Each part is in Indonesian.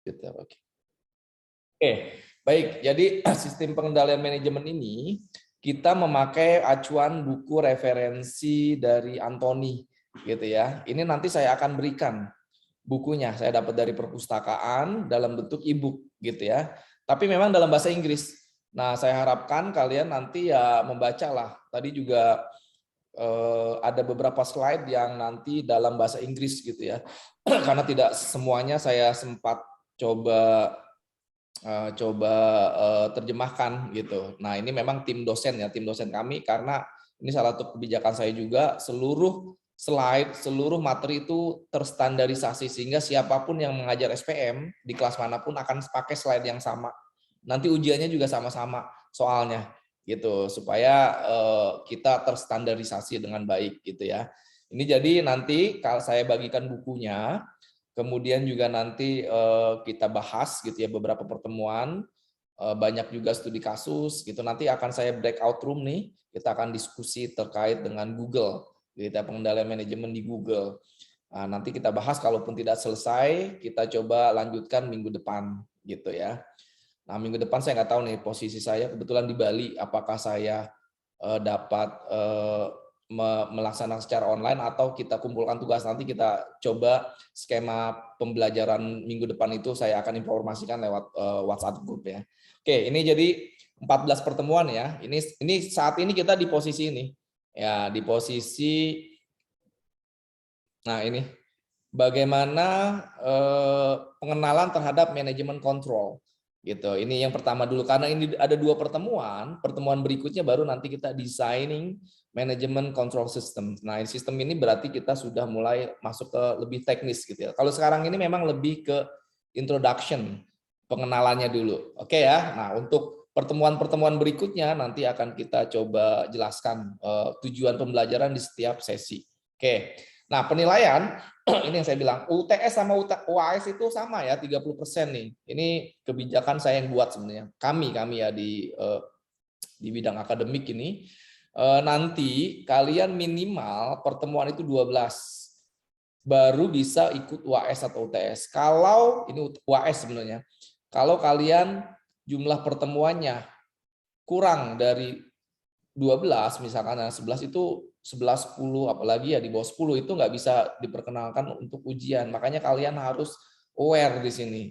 Gitu. Oke, baik. Jadi sistem pengendalian manajemen ini kita memakai acuan buku referensi dari Anthony, gitu ya. Ini nanti saya akan berikan bukunya, saya dapat dari perpustakaan dalam bentuk e-book, gitu ya. Tapi memang dalam bahasa Inggris. Nah, saya harapkan kalian nanti ya membacalah. Tadi juga ada beberapa slide yang nanti dalam bahasa Inggris, gitu ya. Karena tidak semuanya saya sempat coba terjemahkan gitu. Nah, ini memang tim dosen ya, tim dosen kami, karena ini salah satu kebijakan saya juga, seluruh slide, seluruh materi itu terstandarisasi sehingga siapapun yang mengajar SPM di kelas manapun akan pakai slide yang sama. Nanti ujiannya juga sama-sama soalnya gitu, supaya kita terstandarisasi dengan baik gitu ya. Ini jadi nanti kalau saya bagikan bukunya, kemudian juga nanti kita bahas gitu ya beberapa pertemuan, banyak juga studi kasus gitu. Nanti akan saya breakout room nih, kita akan diskusi terkait dengan Google, kita pengendalian manajemen di Google. Nah, nanti kita bahas, kalaupun tidak selesai, kita coba lanjutkan minggu depan gitu ya. Nah, minggu depan saya nggak tahu nih posisi saya kebetulan di Bali, apakah saya dapat melaksanakan secara online atau kita kumpulkan tugas. Nanti kita coba skema pembelajaran minggu depan itu saya akan informasikan lewat WhatsApp group ya. Oke, ini jadi 14 pertemuan ya. Ini saat ini kita di posisi ini. Ya, di posisi nah ini bagaimana pengenalan terhadap manajemen kontrol gitu. Ini yang pertama dulu, karena ini ada 2 pertemuan. Pertemuan berikutnya baru nanti kita designing manajemen control system. Nah, sistem ini berarti kita sudah mulai masuk ke lebih teknis gitu ya. Kalau sekarang ini memang lebih ke introduction, pengenalannya dulu. Oke ya. Nah, untuk pertemuan-pertemuan berikutnya nanti akan kita coba jelaskan tujuan pembelajaran di setiap sesi. Oke. Nah, penilaian ini yang saya bilang, UTS sama UAS itu sama ya, 30% nih. Ini kebijakan saya yang buat sebenarnya. Kami ya di bidang akademik ini, nanti kalian minimal pertemuan itu 12 baru bisa ikut UAS atau UTS. Kalau ini UAS sebenarnya, kalau kalian jumlah pertemuannya kurang dari 12 misalkan, 11 itu 11, 10, apalagi ya di bawah 10 itu nggak bisa diperkenalkan untuk ujian. Makanya kalian harus aware di sini.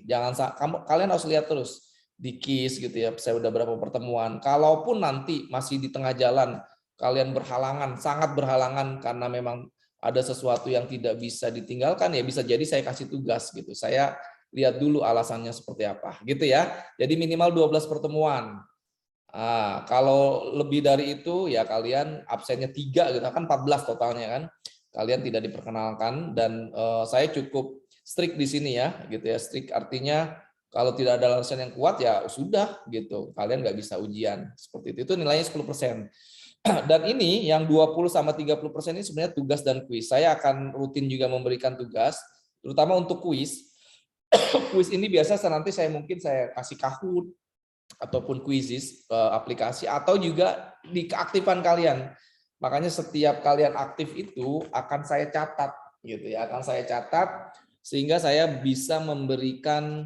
Kalian harus lihat terus di KIS gitu ya, saya udah berapa pertemuan. Kalaupun nanti masih di tengah jalan kalian berhalangan, sangat berhalangan karena memang ada sesuatu yang tidak bisa ditinggalkan, ya bisa jadi saya kasih tugas gitu. Saya lihat dulu alasannya seperti apa gitu ya. Jadi minimal 12 pertemuan. Kalau lebih dari itu ya kalian absennya 3 gitu kan, 14 totalnya kan, kalian tidak diperkenalkan. Dan saya cukup strict di sini ya gitu ya. Strict artinya kalau tidak ada alasan yang kuat ya sudah gitu, kalian nggak bisa ujian seperti itu nilainya 10%. Dan ini yang 20 sama 30% ini sebenarnya tugas dan kuis. Saya akan rutin juga memberikan tugas, terutama untuk kuis. Kuis ini biasa nanti mungkin saya kasih Kahoot ataupun quizzes aplikasi, atau juga di keaktifan kalian. Makanya setiap kalian aktif itu akan saya catat gitu ya, akan saya catat sehingga saya bisa memberikan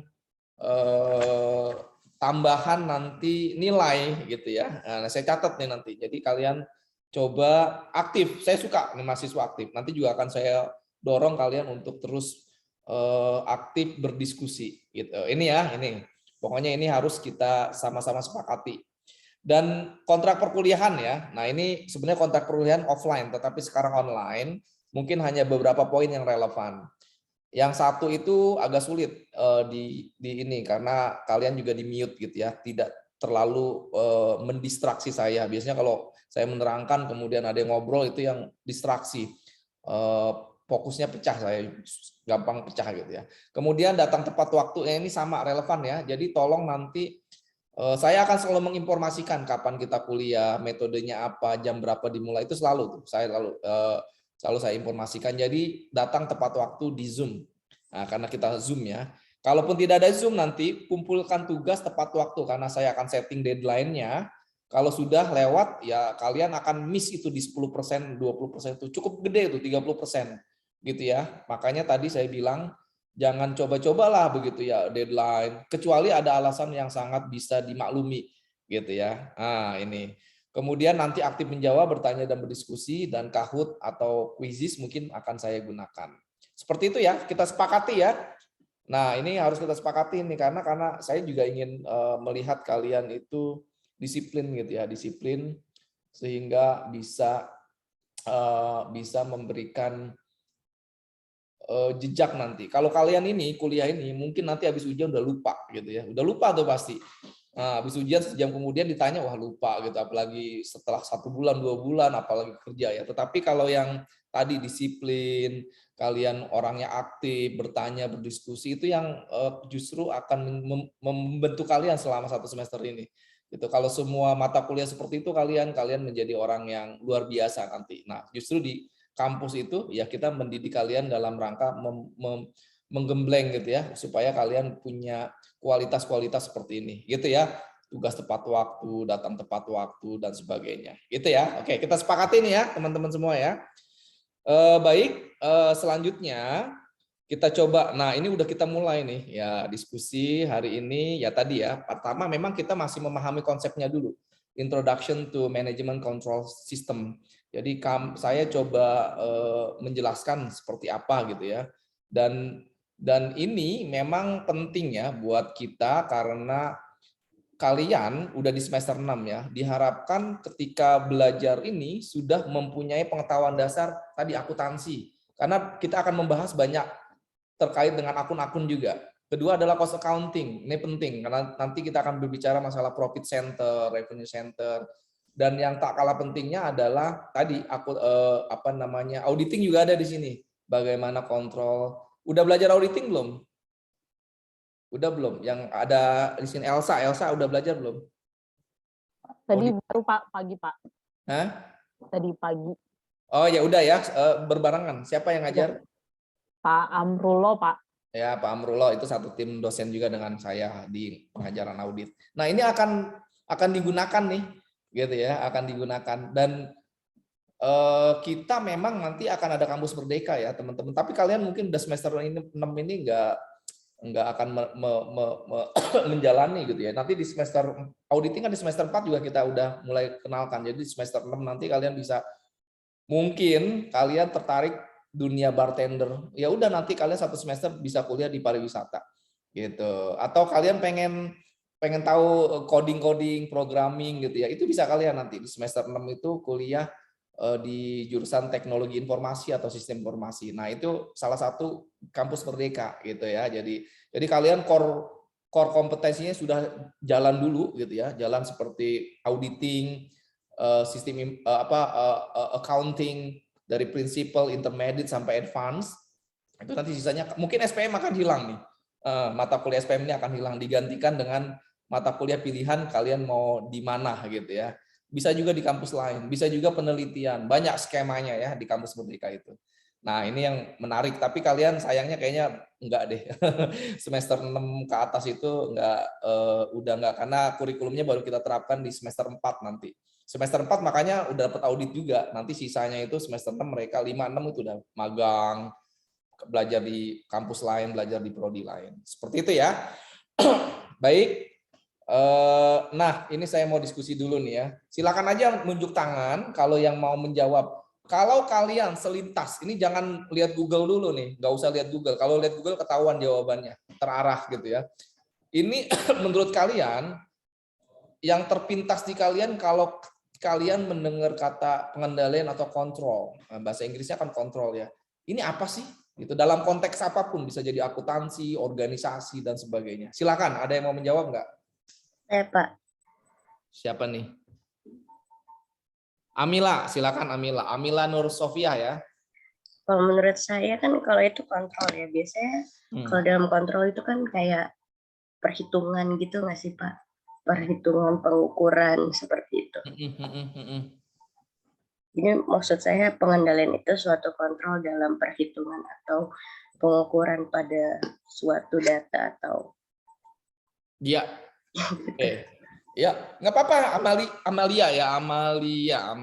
tambahan nanti nilai gitu ya. Nah, saya catat nih nanti. Jadi kalian coba aktif. Saya suka nih mahasiswa aktif. Nanti juga akan saya dorong kalian untuk terus aktif berdiskusi gitu. Ini ya, ini. Pokoknya ini harus kita sama-sama sepakati. Dan kontrak perkuliahan ya. Nah, ini sebenarnya kontrak perkuliahan offline, tetapi sekarang online. Mungkin hanya beberapa poin yang relevan. Yang satu itu agak sulit di ini karena kalian juga di mute gitu ya, tidak terlalu mendistraksi saya. Biasanya kalau saya menerangkan kemudian ada yang ngobrol, itu yang distraksi. Fokusnya pecah, saya gampang pecah gitu ya. Kemudian datang tepat waktu, ini sama relevan ya. Jadi tolong nanti saya akan selalu menginformasikan kapan kita kuliah, metodenya apa, jam berapa dimulai, itu selalu tuh saya selalu saya informasikan. Jadi datang tepat waktu di Zoom. Nah, karena kita Zoom ya. Kalaupun tidak ada Zoom nanti kumpulkan tugas tepat waktu karena saya akan setting deadline-nya. Kalau sudah lewat ya kalian akan miss itu di 10%, 20% itu cukup gede itu 30%. Gitu ya. Makanya tadi saya bilang Jangan coba-cobalah begitu ya deadline, kecuali ada alasan yang sangat bisa dimaklumi gitu ya. Nah, ini. Kemudian nanti aktif menjawab, bertanya dan berdiskusi, dan Kahoot atau Quizizz mungkin akan saya gunakan. Seperti itu ya, kita sepakati ya. Nah, ini harus kita sepakati nih karena saya juga ingin melihat kalian itu disiplin gitu ya, disiplin sehingga bisa memberikan jejak nanti. Kalau kalian ini kuliah ini mungkin nanti habis ujian udah lupa gitu ya. Udah lupa tuh pasti. Nah, habis ujian sejam kemudian ditanya wah lupa gitu, apalagi setelah 1 bulan 2 bulan, apalagi kerja ya. Tetapi kalau yang tadi disiplin, kalian orangnya aktif, bertanya, berdiskusi, itu yang justru akan membentuk kalian selama 1 semester ini. Gitu. Kalau semua mata kuliah seperti itu kalian menjadi orang yang luar biasa nanti. Nah, justru di kampus itu ya kita mendidik kalian dalam rangka menggembleng gitu ya supaya kalian punya kualitas-kualitas seperti ini gitu ya, tugas tepat waktu, datang tepat waktu dan sebagainya gitu ya. Oke, kita sepakati ini ya teman-teman semua ya. Baik, selanjutnya kita coba. Nah, ini udah kita mulai nih ya diskusi hari ini ya tadi ya. Pertama memang kita masih memahami konsepnya dulu. Introduction to Management Control System. Jadi saya coba menjelaskan seperti apa gitu ya. Dan ini memang penting ya buat kita karena kalian udah di semester 6 ya. Diharapkan ketika belajar ini sudah mempunyai pengetahuan dasar tadi akuntansi. Karena kita akan membahas banyak terkait dengan akun-akun juga. Kedua adalah cost accounting. Ini penting karena nanti kita akan berbicara masalah profit center, revenue center, dan yang tak kalah pentingnya adalah tadi auditing juga ada di sini. Bagaimana kontrol? Udah belajar auditing belum? Udah belum? Yang ada di sini Elsa udah belajar belum? Tadi baru pagi Pak. Hah? Tadi pagi. Oh ya udah ya, berbarengan. Siapa yang ngajar? Pak Amrulo Pak. Ya, Pak Amrulo itu satu tim dosen juga dengan saya di pengajaran audit. Nah, ini akan digunakan nih, gitu ya, akan digunakan dan kita memang nanti akan ada kampus merdeka ya, teman-teman. Tapi kalian mungkin udah semester 6 ini nggak akan menjalani gitu ya. Nanti di semester auditing kan di semester 4 juga kita udah mulai kenalkan. Jadi di semester 6 nanti kalian bisa mungkin kalian tertarik dunia bartender, ya udah nanti kalian 1 semester bisa kuliah di pariwisata gitu, atau kalian pengen tahu coding programming gitu ya, itu bisa kalian nanti di semester 6 itu kuliah di jurusan teknologi informasi atau sistem informasi. Nah itu salah satu kampus merdeka gitu ya, jadi kalian core kompetensinya sudah jalan dulu gitu ya, jalan seperti auditing, sistem accounting dari principal, intermediate sampai advance. Itu nanti sisanya mungkin SPM akan hilang nih. Mata kuliah SPM ini akan hilang digantikan dengan mata kuliah pilihan kalian mau di mana gitu ya. Bisa juga di kampus lain, bisa juga penelitian. Banyak skemanya ya di kampus Merdeka itu. Nah, ini yang menarik, tapi kalian sayangnya kayaknya enggak deh. Semester 6 ke atas itu udah enggak karena kurikulumnya baru kita terapkan di semester 4 nanti. Semester 4 makanya udah dapat audit juga. Nanti sisanya itu semester 6 mereka 5 6 itu udah magang, belajar di kampus lain, belajar di prodi lain. Seperti itu ya. Baik. Nah, ini saya mau diskusi dulu nih ya. Silakan aja nunjuk tangan kalau yang mau menjawab. Kalau kalian selintas, ini jangan lihat Google dulu nih, nggak usah lihat Google. Kalau lihat Google ketahuan jawabannya, terarah gitu ya. Ini menurut kalian yang terpintas di kalian kalau kalian mendengar kata pengendalian atau kontrol, bahasa Inggrisnya kan kontrol ya. Ini apa sih? Itu dalam konteks apapun, bisa jadi akuntansi, organisasi dan sebagainya. Silakan, ada yang mau menjawab nggak? Pak. Siapa nih? Amila, silakan Amila. Amila Nur Sofia ya. Kalau menurut saya kan kalau itu kontrol ya, biasanya kalau dalam kontrol itu kan kayak perhitungan gitu nggak sih Pak? Perhitungan pengukuran seperti itu. Jadi maksud saya pengendalian itu suatu kontrol dalam perhitungan atau pengukuran pada suatu data atau. Iya. Oke. Ya, nggak apa-apa. Amalia ya, Amalia.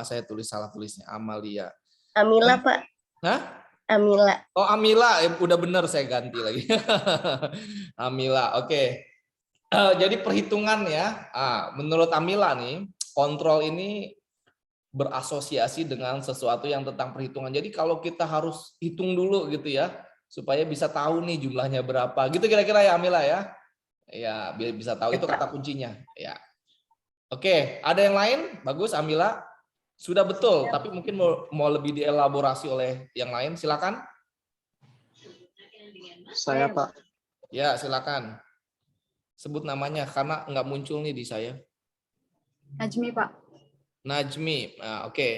Saya tulis salah tulisnya. Amalia. Amila Pak. Hah? Amila. Oh, Amila, udah bener saya ganti lagi. Amila, oke. Jadi perhitungan ya, menurut Amila nih, kontrol ini berasosiasi dengan sesuatu yang tentang perhitungan. Jadi kalau kita harus hitung dulu gitu ya, supaya bisa tahu nih jumlahnya berapa. Gitu kira-kira ya Amila ya. Ya, biar bisa tahu itu kata kuncinya. Ya. Oke, ada yang lain? Bagus Amila. Sudah betul, tapi mungkin mau lebih dielaborasi oleh yang lain. Silakan. Saya Pak. Ya, silakan. Sebut namanya karena nggak muncul nih di saya. Najmi Pak. Najmi, oke.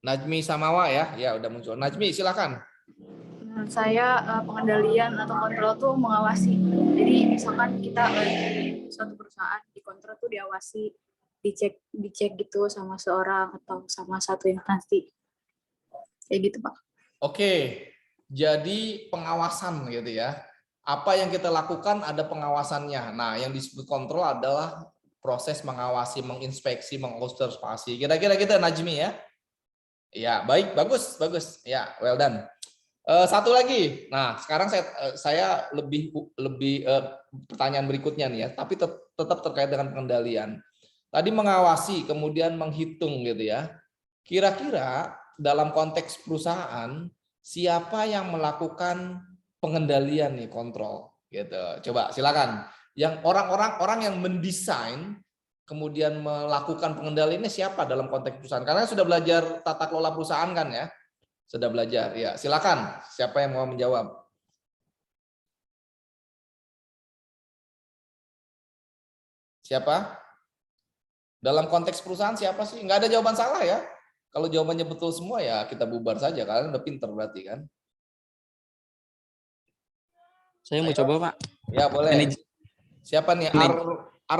Najmi Samawa ya, ya udah muncul. Najmi, silakan. Menurut saya pengendalian atau kontrol tuh mengawasi. Jadi misalkan kita di suatu perusahaan dikontrol tuh diawasi, dicek gitu sama seorang atau sama satu instansi. Kayak gitu Pak. Oke, jadi pengawasan gitu ya. Apa yang kita lakukan ada pengawasannya. Nah, yang disebut kontrol adalah proses mengawasi, menginspeksi, mengobservasi. Kira-kira gitu Najmi ya. Ya, baik, bagus, bagus. Ya, well done. Satu lagi. Nah, sekarang saya lebih pertanyaan berikutnya nih ya, tapi tetap terkait dengan pengendalian. Tadi mengawasi, kemudian menghitung gitu ya. Kira-kira dalam konteks perusahaan siapa yang melakukan pengendalian nih, kontrol gitu. Coba silakan. Yang orang yang mendesain kemudian melakukan pengendaliannya siapa dalam konteks perusahaan? Karena sudah belajar tata kelola perusahaan kan ya? Sudah belajar. Ya, silakan. Siapa yang mau menjawab? Siapa? Dalam konteks perusahaan siapa sih? Nggak ada jawaban salah ya. Kalau jawabannya betul semua ya kita bubar saja. Kalian udah pinter berarti kan? Saya mau coba Pak. Ya boleh. Siapa nih?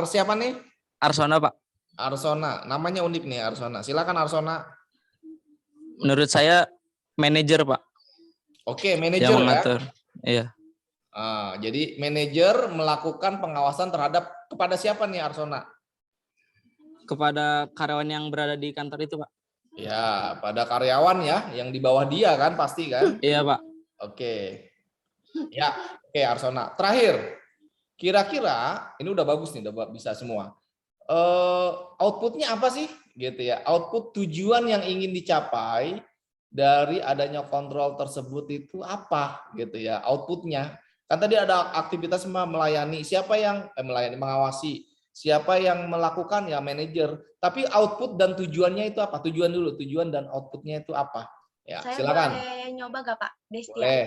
Siapa nih? Arsona Pak. Arsona. Namanya unik nih Arsona. Silakan Arsona. Menurut saya manajer Pak. Oke, manajer yang ya. mengatur. Iya. Jadi manajer melakukan pengawasan terhadap kepada siapa nih Arsona? Kepada karyawan yang berada di kantor itu Pak. Ya, pada karyawan ya, yang di bawah dia kan pasti kan? Iya Pak. Oke. Ya, oke Arsona. Terakhir, kira-kira ini udah bagus nih, udah bisa semua. Outputnya apa sih? Gitu ya. Output tujuan yang ingin dicapai dari adanya kontrol tersebut itu apa? Gitu ya. Outputnya. Kan tadi ada aktivitas melayani. Siapa yang melayani, mengawasi? Siapa yang melakukan? Ya manajer. Tapi output dan tujuannya itu apa? Tujuan dulu. Tujuan dan outputnya itu apa? Ya, saya silakan. boleh nyoba gak Pak? Destia. Boleh.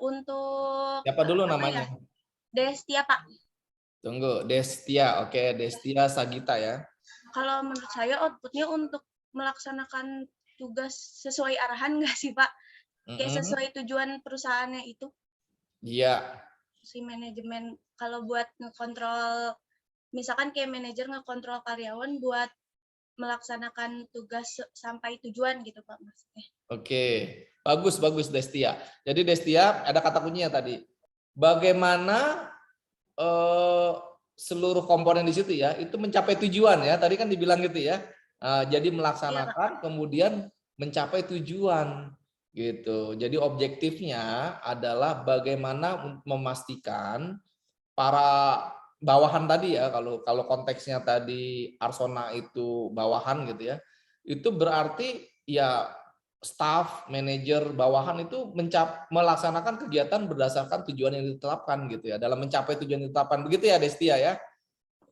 Untuk Siapa dulu namanya? Ya? Destia Pak. Tunggu, Destia. Oke, Destia Sagita ya. Kalau menurut saya outputnya untuk melaksanakan tugas sesuai arahan nggak sih Pak? Kayak sesuai tujuan perusahaannya itu. Iya. Si manajemen kalau buat ngekontrol, misalkan kayak manajer ngekontrol karyawan buat melaksanakan tugas sampai tujuan gitu Pak maksudnya. Oke, bagus Destia. Jadi Destia ada kata kuncinya tadi. Bagaimana seluruh komponen di situ ya itu mencapai tujuan ya. Tadi kan dibilang gitu ya. Jadi melaksanakan kemudian mencapai tujuan gitu. Jadi objektifnya adalah bagaimana memastikan para bawahan tadi ya, kalau konteksnya tadi Arsona itu bawahan gitu ya, itu berarti ya staff, manajer bawahan itu melaksanakan kegiatan berdasarkan tujuan yang ditetapkan gitu ya, dalam mencapai tujuan yang ditetapkan, begitu ya Destia ya?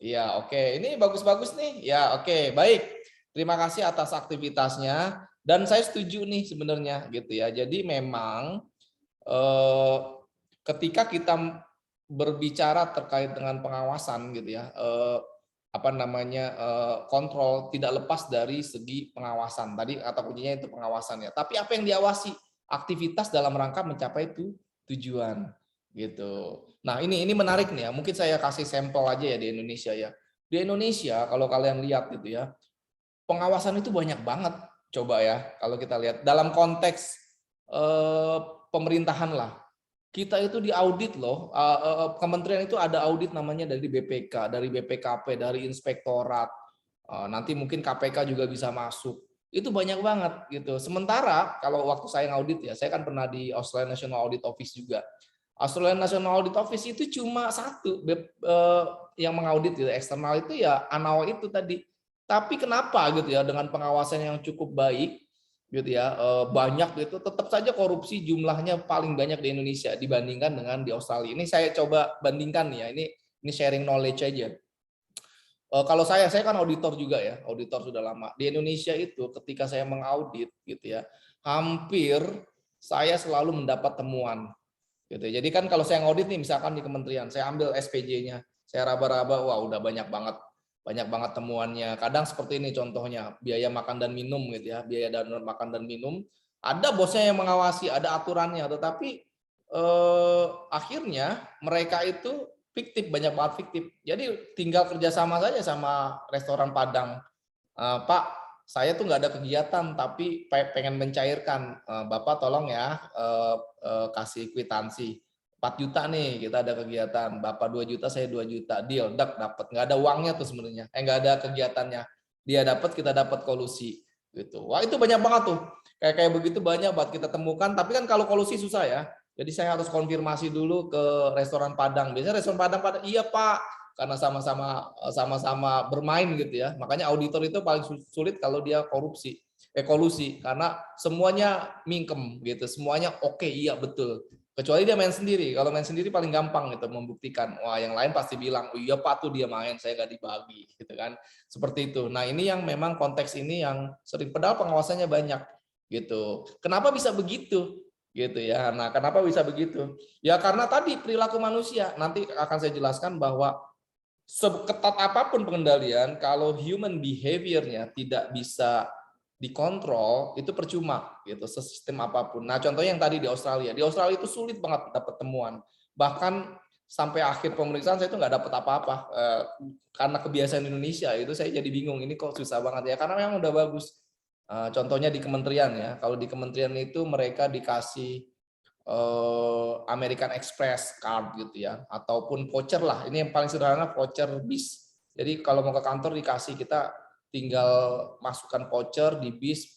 Ya oke, ini bagus-bagus nih, ya oke, baik. Terima kasih atas aktivitasnya dan saya setuju nih sebenarnya gitu ya. Jadi memang ketika kita berbicara terkait dengan pengawasan gitu ya, kontrol tidak lepas dari segi pengawasan. Tadi kata kuncinya itu pengawasan ya. Tapi apa yang diawasi? Aktivitas dalam rangka mencapai itu tujuan gitu. Nah ini menarik nih ya. Mungkin saya kasih sampel aja ya di Indonesia ya. Di Indonesia kalau kalian lihat gitu ya, pengawasan itu banyak banget. Coba ya kalau kita lihat dalam konteks pemerintahan lah. Kita itu diaudit loh, kementerian itu ada audit namanya dari BPK, dari BPKP, dari inspektorat, nanti mungkin KPK juga bisa masuk. itu banyak banget gitu. Sementara kalau waktu saya ngaudit ya, saya kan pernah di Australian National Audit Office juga. Australian National Audit Office itu cuma satu yang mengaudit gitu, eksternal itu ya ANAO itu tadi. Tapi kenapa gitu ya, dengan pengawasan yang cukup baik gitu ya, banyak gitu, tetap saja korupsi jumlahnya paling banyak di Indonesia dibandingkan dengan di Australia. Ini saya coba bandingkan ya, ini sharing knowledge aja. Kalau saya kan auditor juga ya, auditor sudah lama. Di Indonesia itu ketika saya mengaudit gitu ya, hampir saya selalu mendapat temuan gitu. Jadi kan kalau saya ngaudit nih misalkan di kementerian, saya ambil SPJ-nya, saya raba-raba, wah udah banyak banget temuannya. Kadang seperti ini contohnya, biaya makan dan minum gitu ya, biaya makan dan minum. Ada bosnya yang mengawasi, ada aturannya, tetapi akhirnya mereka itu fiktif, banyak banget fiktif. Jadi tinggal kerjasama saja sama restoran Padang. Pak, saya tuh nggak ada kegiatan, tapi pengen mencairkan. Bapak tolong ya kasih kwitansi. 4 juta nih kita ada kegiatan, Bapak 2 juta, saya 2 juta, deal, dapat, nggak ada uangnya tuh sebenarnya, nggak ada kegiatannya, dia dapat, kita dapat kolusi gitu. Wah itu banyak banget tuh, kayak begitu banyak buat kita temukan. Tapi kan kalau kolusi susah ya, jadi saya harus konfirmasi dulu ke restoran Padang. Biasanya restoran Padang iya Pak, karena sama-sama bermain gitu ya. Makanya auditor itu paling sulit kalau dia kolusi, karena semuanya mingkem gitu, semuanya oke, iya betul. Kecuali dia main sendiri. Kalau main sendiri paling gampang gitu membuktikan. Wah, yang lain pasti bilang, "Oh iya Pak tuh dia main, saya nggak dibagi." gitu kan. Seperti itu. Nah, ini yang memang konteks ini yang sering, padahal pengawasannya banyak gitu. Kenapa bisa begitu? Gitu ya. Nah, kenapa bisa begitu? Ya karena tadi perilaku manusia. Nanti akan saya jelaskan bahwa seketat apapun pengendalian, kalau human behavior-nya tidak bisa dikontrol, itu percuma gitu, sistem apapun. Nah, contohnya yang tadi di Australia itu sulit banget dapat temuan. Bahkan sampai akhir pemeriksaan saya itu nggak dapat apa-apa. Karena kebiasaan Indonesia itu saya jadi bingung, ini kok susah banget ya, karena memang udah bagus. Contohnya di kementerian ya, kalau di kementerian itu mereka dikasih American Express card gitu ya, ataupun voucher lah. Ini yang paling sederhana, voucher bis. Jadi kalau mau ke kantor dikasih, kita tinggal masukkan voucher di bis,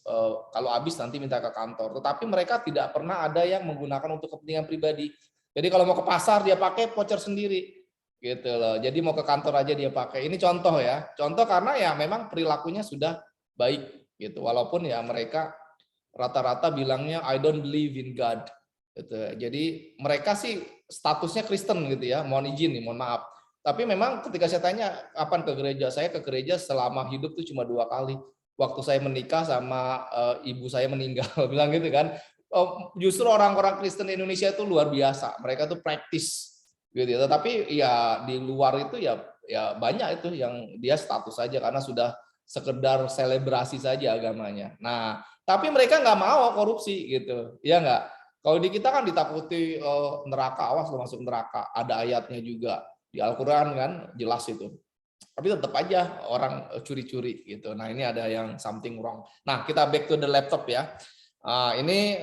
kalau habis nanti minta ke kantor. Tetapi mereka tidak pernah ada yang menggunakan untuk kepentingan pribadi. Jadi kalau mau ke pasar dia pakai voucher sendiri, gitu loh. Jadi mau ke kantor aja dia pakai. Ini contoh ya, contoh karena ya memang perilakunya sudah baik, gitu. Walaupun ya mereka rata-rata bilangnya I don't believe in God. Gitu. Jadi mereka sih statusnya Kristen gitu ya, mohon izin nih, mohon maaf. Tapi memang ketika saya tanya kapan ke gereja, saya ke gereja selama hidup tuh cuma 2 kali. Waktu saya menikah sama ibu saya meninggal, bilang gitu kan. Justru orang-orang Kristen Indonesia itu luar biasa, mereka tuh praktis gitu ya. Tapi ya di luar itu ya banyak itu yang dia status saja karena sudah sekedar selebrasi saja agamanya. Nah, tapi mereka nggak mau korupsi gitu, ya nggak? Kalau di kita kan ditakuti neraka, awas lo masuk neraka, ada ayatnya juga. Di Al-Quran kan jelas itu. Tapi tetap aja orang curi-curi gitu. Nah ini ada yang something wrong. Nah kita back to the laptop ya. Ini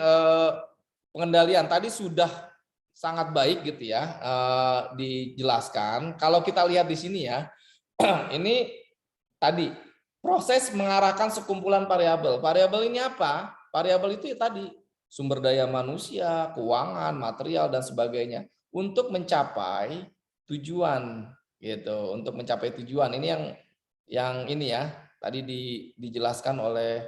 pengendalian tadi sudah sangat baik gitu ya dijelaskan. Kalau kita lihat di sini ya, ini tadi proses mengarahkan sekumpulan variabel. Variabel ini apa? Variabel itu ya tadi sumber daya manusia, keuangan, material dan sebagainya untuk mencapai tujuan gitu, untuk mencapai tujuan. Ini yang ini ya tadi dijelaskan oleh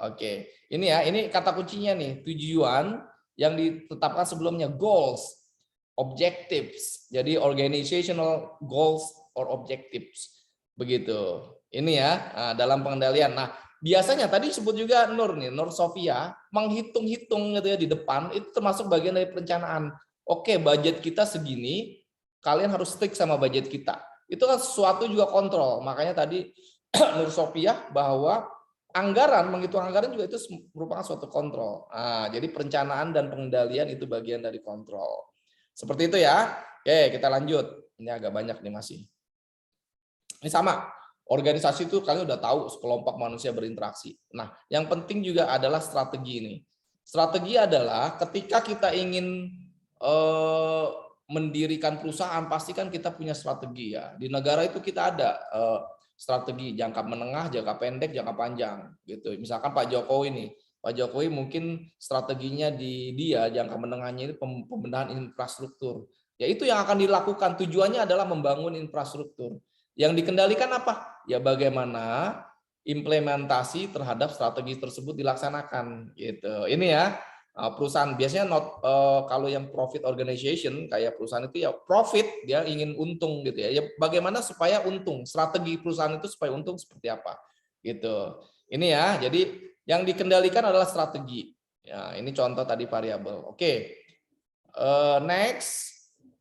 Oke. Ini ya, ini kata kuncinya nih, tujuan yang ditetapkan sebelumnya, goals, objectives. Jadi organizational goals or objectives. Begitu. Ini ya dalam pengendalian. Nah, biasanya tadi disebut juga Nur Sofia menghitung-hitung gitu ya di depan, itu termasuk bagian dari perencanaan. Oke, budget kita segini, kalian harus stick sama budget kita. Itu kan sesuatu juga kontrol. Makanya tadi Nur Sofia bahwa menghitung anggaran juga itu merupakan suatu kontrol. Nah, jadi perencanaan dan pengendalian itu bagian dari kontrol. Seperti itu ya. Oke, kita lanjut. Ini agak banyak nih masih. Ini sama. Organisasi itu kalian udah tahu sekelompok manusia berinteraksi. Nah, yang penting juga adalah strategi ini. Strategi adalah ketika kita ingin mendirikan perusahaan, pastikan kita punya strategi ya. Di negara itu kita ada strategi jangka menengah, jangka pendek, jangka panjang gitu. Misalkan Pak Jokowi nih, Pak Jokowi mungkin strateginya di dia jangka menengahnya itu pembenahan infrastruktur. Ya itu yang akan dilakukan, tujuannya adalah membangun infrastruktur. Yang dikendalikan apa? Ya bagaimana implementasi terhadap strategi tersebut dilaksanakan gitu. Ini ya perusahaan biasanya kalau yang profit organization kayak perusahaan itu ya profit, dia ingin untung gitu ya. Ya bagaimana supaya untung? Strategi perusahaan itu supaya untung seperti apa? Gitu. Ini ya. Jadi yang dikendalikan adalah strategi. Ya, ini contoh tadi variabel. Oke. Next.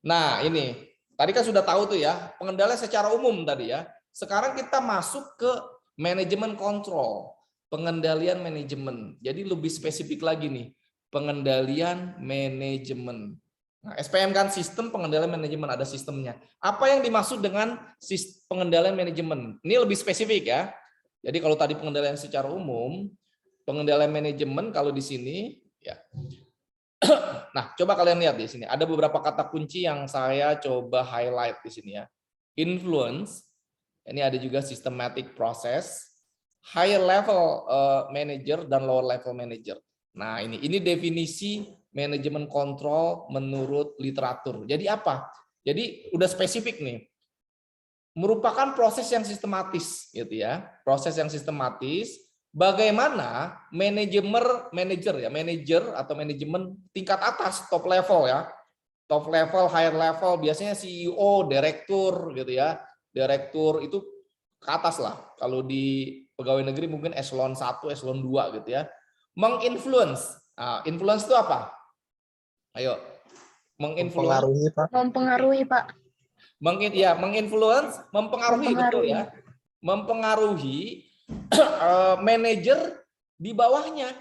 Nah, ini tadi kan sudah tahu tuh ya, pengendalian secara umum tadi ya. Sekarang kita masuk ke manajemen kontrol, pengendalian manajemen. Jadi lebih spesifik lagi nih, pengendalian manajemen. Nah, SPM kan sistem pengendalian manajemen, ada sistemnya. Apa yang dimaksud dengan pengendalian manajemen? Ini lebih spesifik ya. Jadi kalau tadi pengendalian secara umum, pengendalian manajemen kalau di sini ya. Nah, coba kalian lihat di sini. Ada beberapa kata kunci yang saya coba highlight di sini ya. Influence, ini ada juga systematic process, higher level manager dan lower level manager. Nah, ini definisi manajemen kontrol menurut literatur. Jadi apa? Jadi udah spesifik nih. Merupakan proses yang sistematis gitu ya. Proses yang sistematis bagaimana manajer atau manajemen tingkat atas, top level ya. Top level, higher level, biasanya CEO, direktur gitu ya. Direktur itu ke atas lah. Kalau di pegawai negeri mungkin eselon 1, eselon 2 gitu ya. Menginfluence. Nah, influence itu apa? Ayo. Mempengaruhi, Pak. Mempengaruhi, Pak. Menginfluence, mempengaruhi, betul ya. Mempengaruhi manajer di bawahnya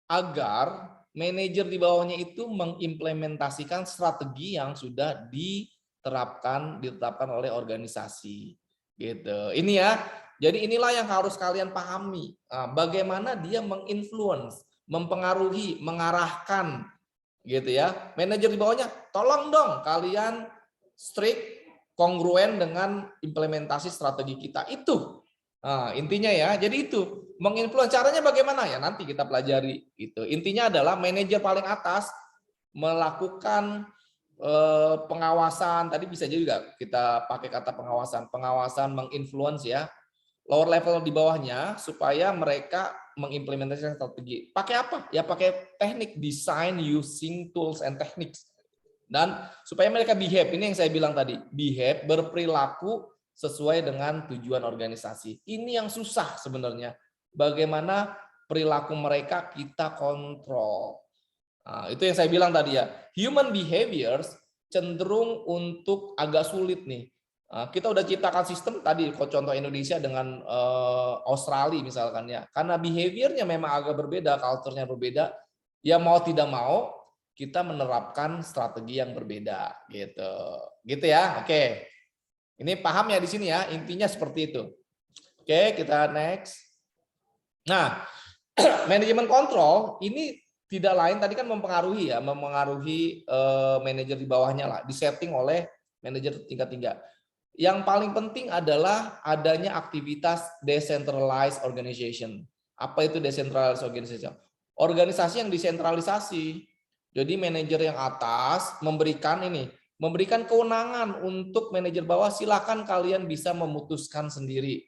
agar manajer di bawahnya itu mengimplementasikan strategi yang sudah ditetapkan oleh organisasi gitu. Ini ya. Jadi inilah yang harus kalian pahami. Bagaimana dia menginfluence, mempengaruhi, mengarahkan gitu ya. Manajer di bawahnya, tolong dong kalian strict, kongruen dengan implementasi strategi kita itu. Nah, intinya ya, jadi itu menginfluence, caranya bagaimana ya nanti kita pelajari gitu. Intinya adalah manajer paling atas melakukan pengawasan, tadi bisa juga kita pakai kata pengawasan menginfluence ya. Lower level di bawahnya supaya mereka mengimplementasikan strategi. Pakai apa? Ya pakai teknik design using tools and techniques. Dan supaya mereka behave, ini yang saya bilang tadi, behave, berperilaku sesuai dengan tujuan organisasi. Ini yang susah sebenarnya. Bagaimana perilaku mereka kita kontrol. Nah, itu yang saya bilang tadi ya. Human behaviors cenderung untuk agak sulit nih. Kita udah ciptakan sistem tadi, contoh Indonesia dengan Australia misalkan ya. Karena behaviornya memang agak berbeda, culture-nya berbeda. Ya mau tidak mau kita menerapkan strategi yang berbeda gitu. Gitu ya. Oke. Ini paham ya di sini ya, intinya seperti itu. Oke, kita next. Nah, manajemen kontrol ini tidak lain tadi kan mempengaruhi ya, mempengaruhi manajer di bawahnya lah, disetting oleh manajer tingkat 3. Yang paling penting adalah adanya aktivitas decentralized organization. Apa itu decentralized organization? Organisasi yang desentralisasi. Jadi manajer yang atas memberikan kewenangan untuk manajer bawah, silakan kalian bisa memutuskan sendiri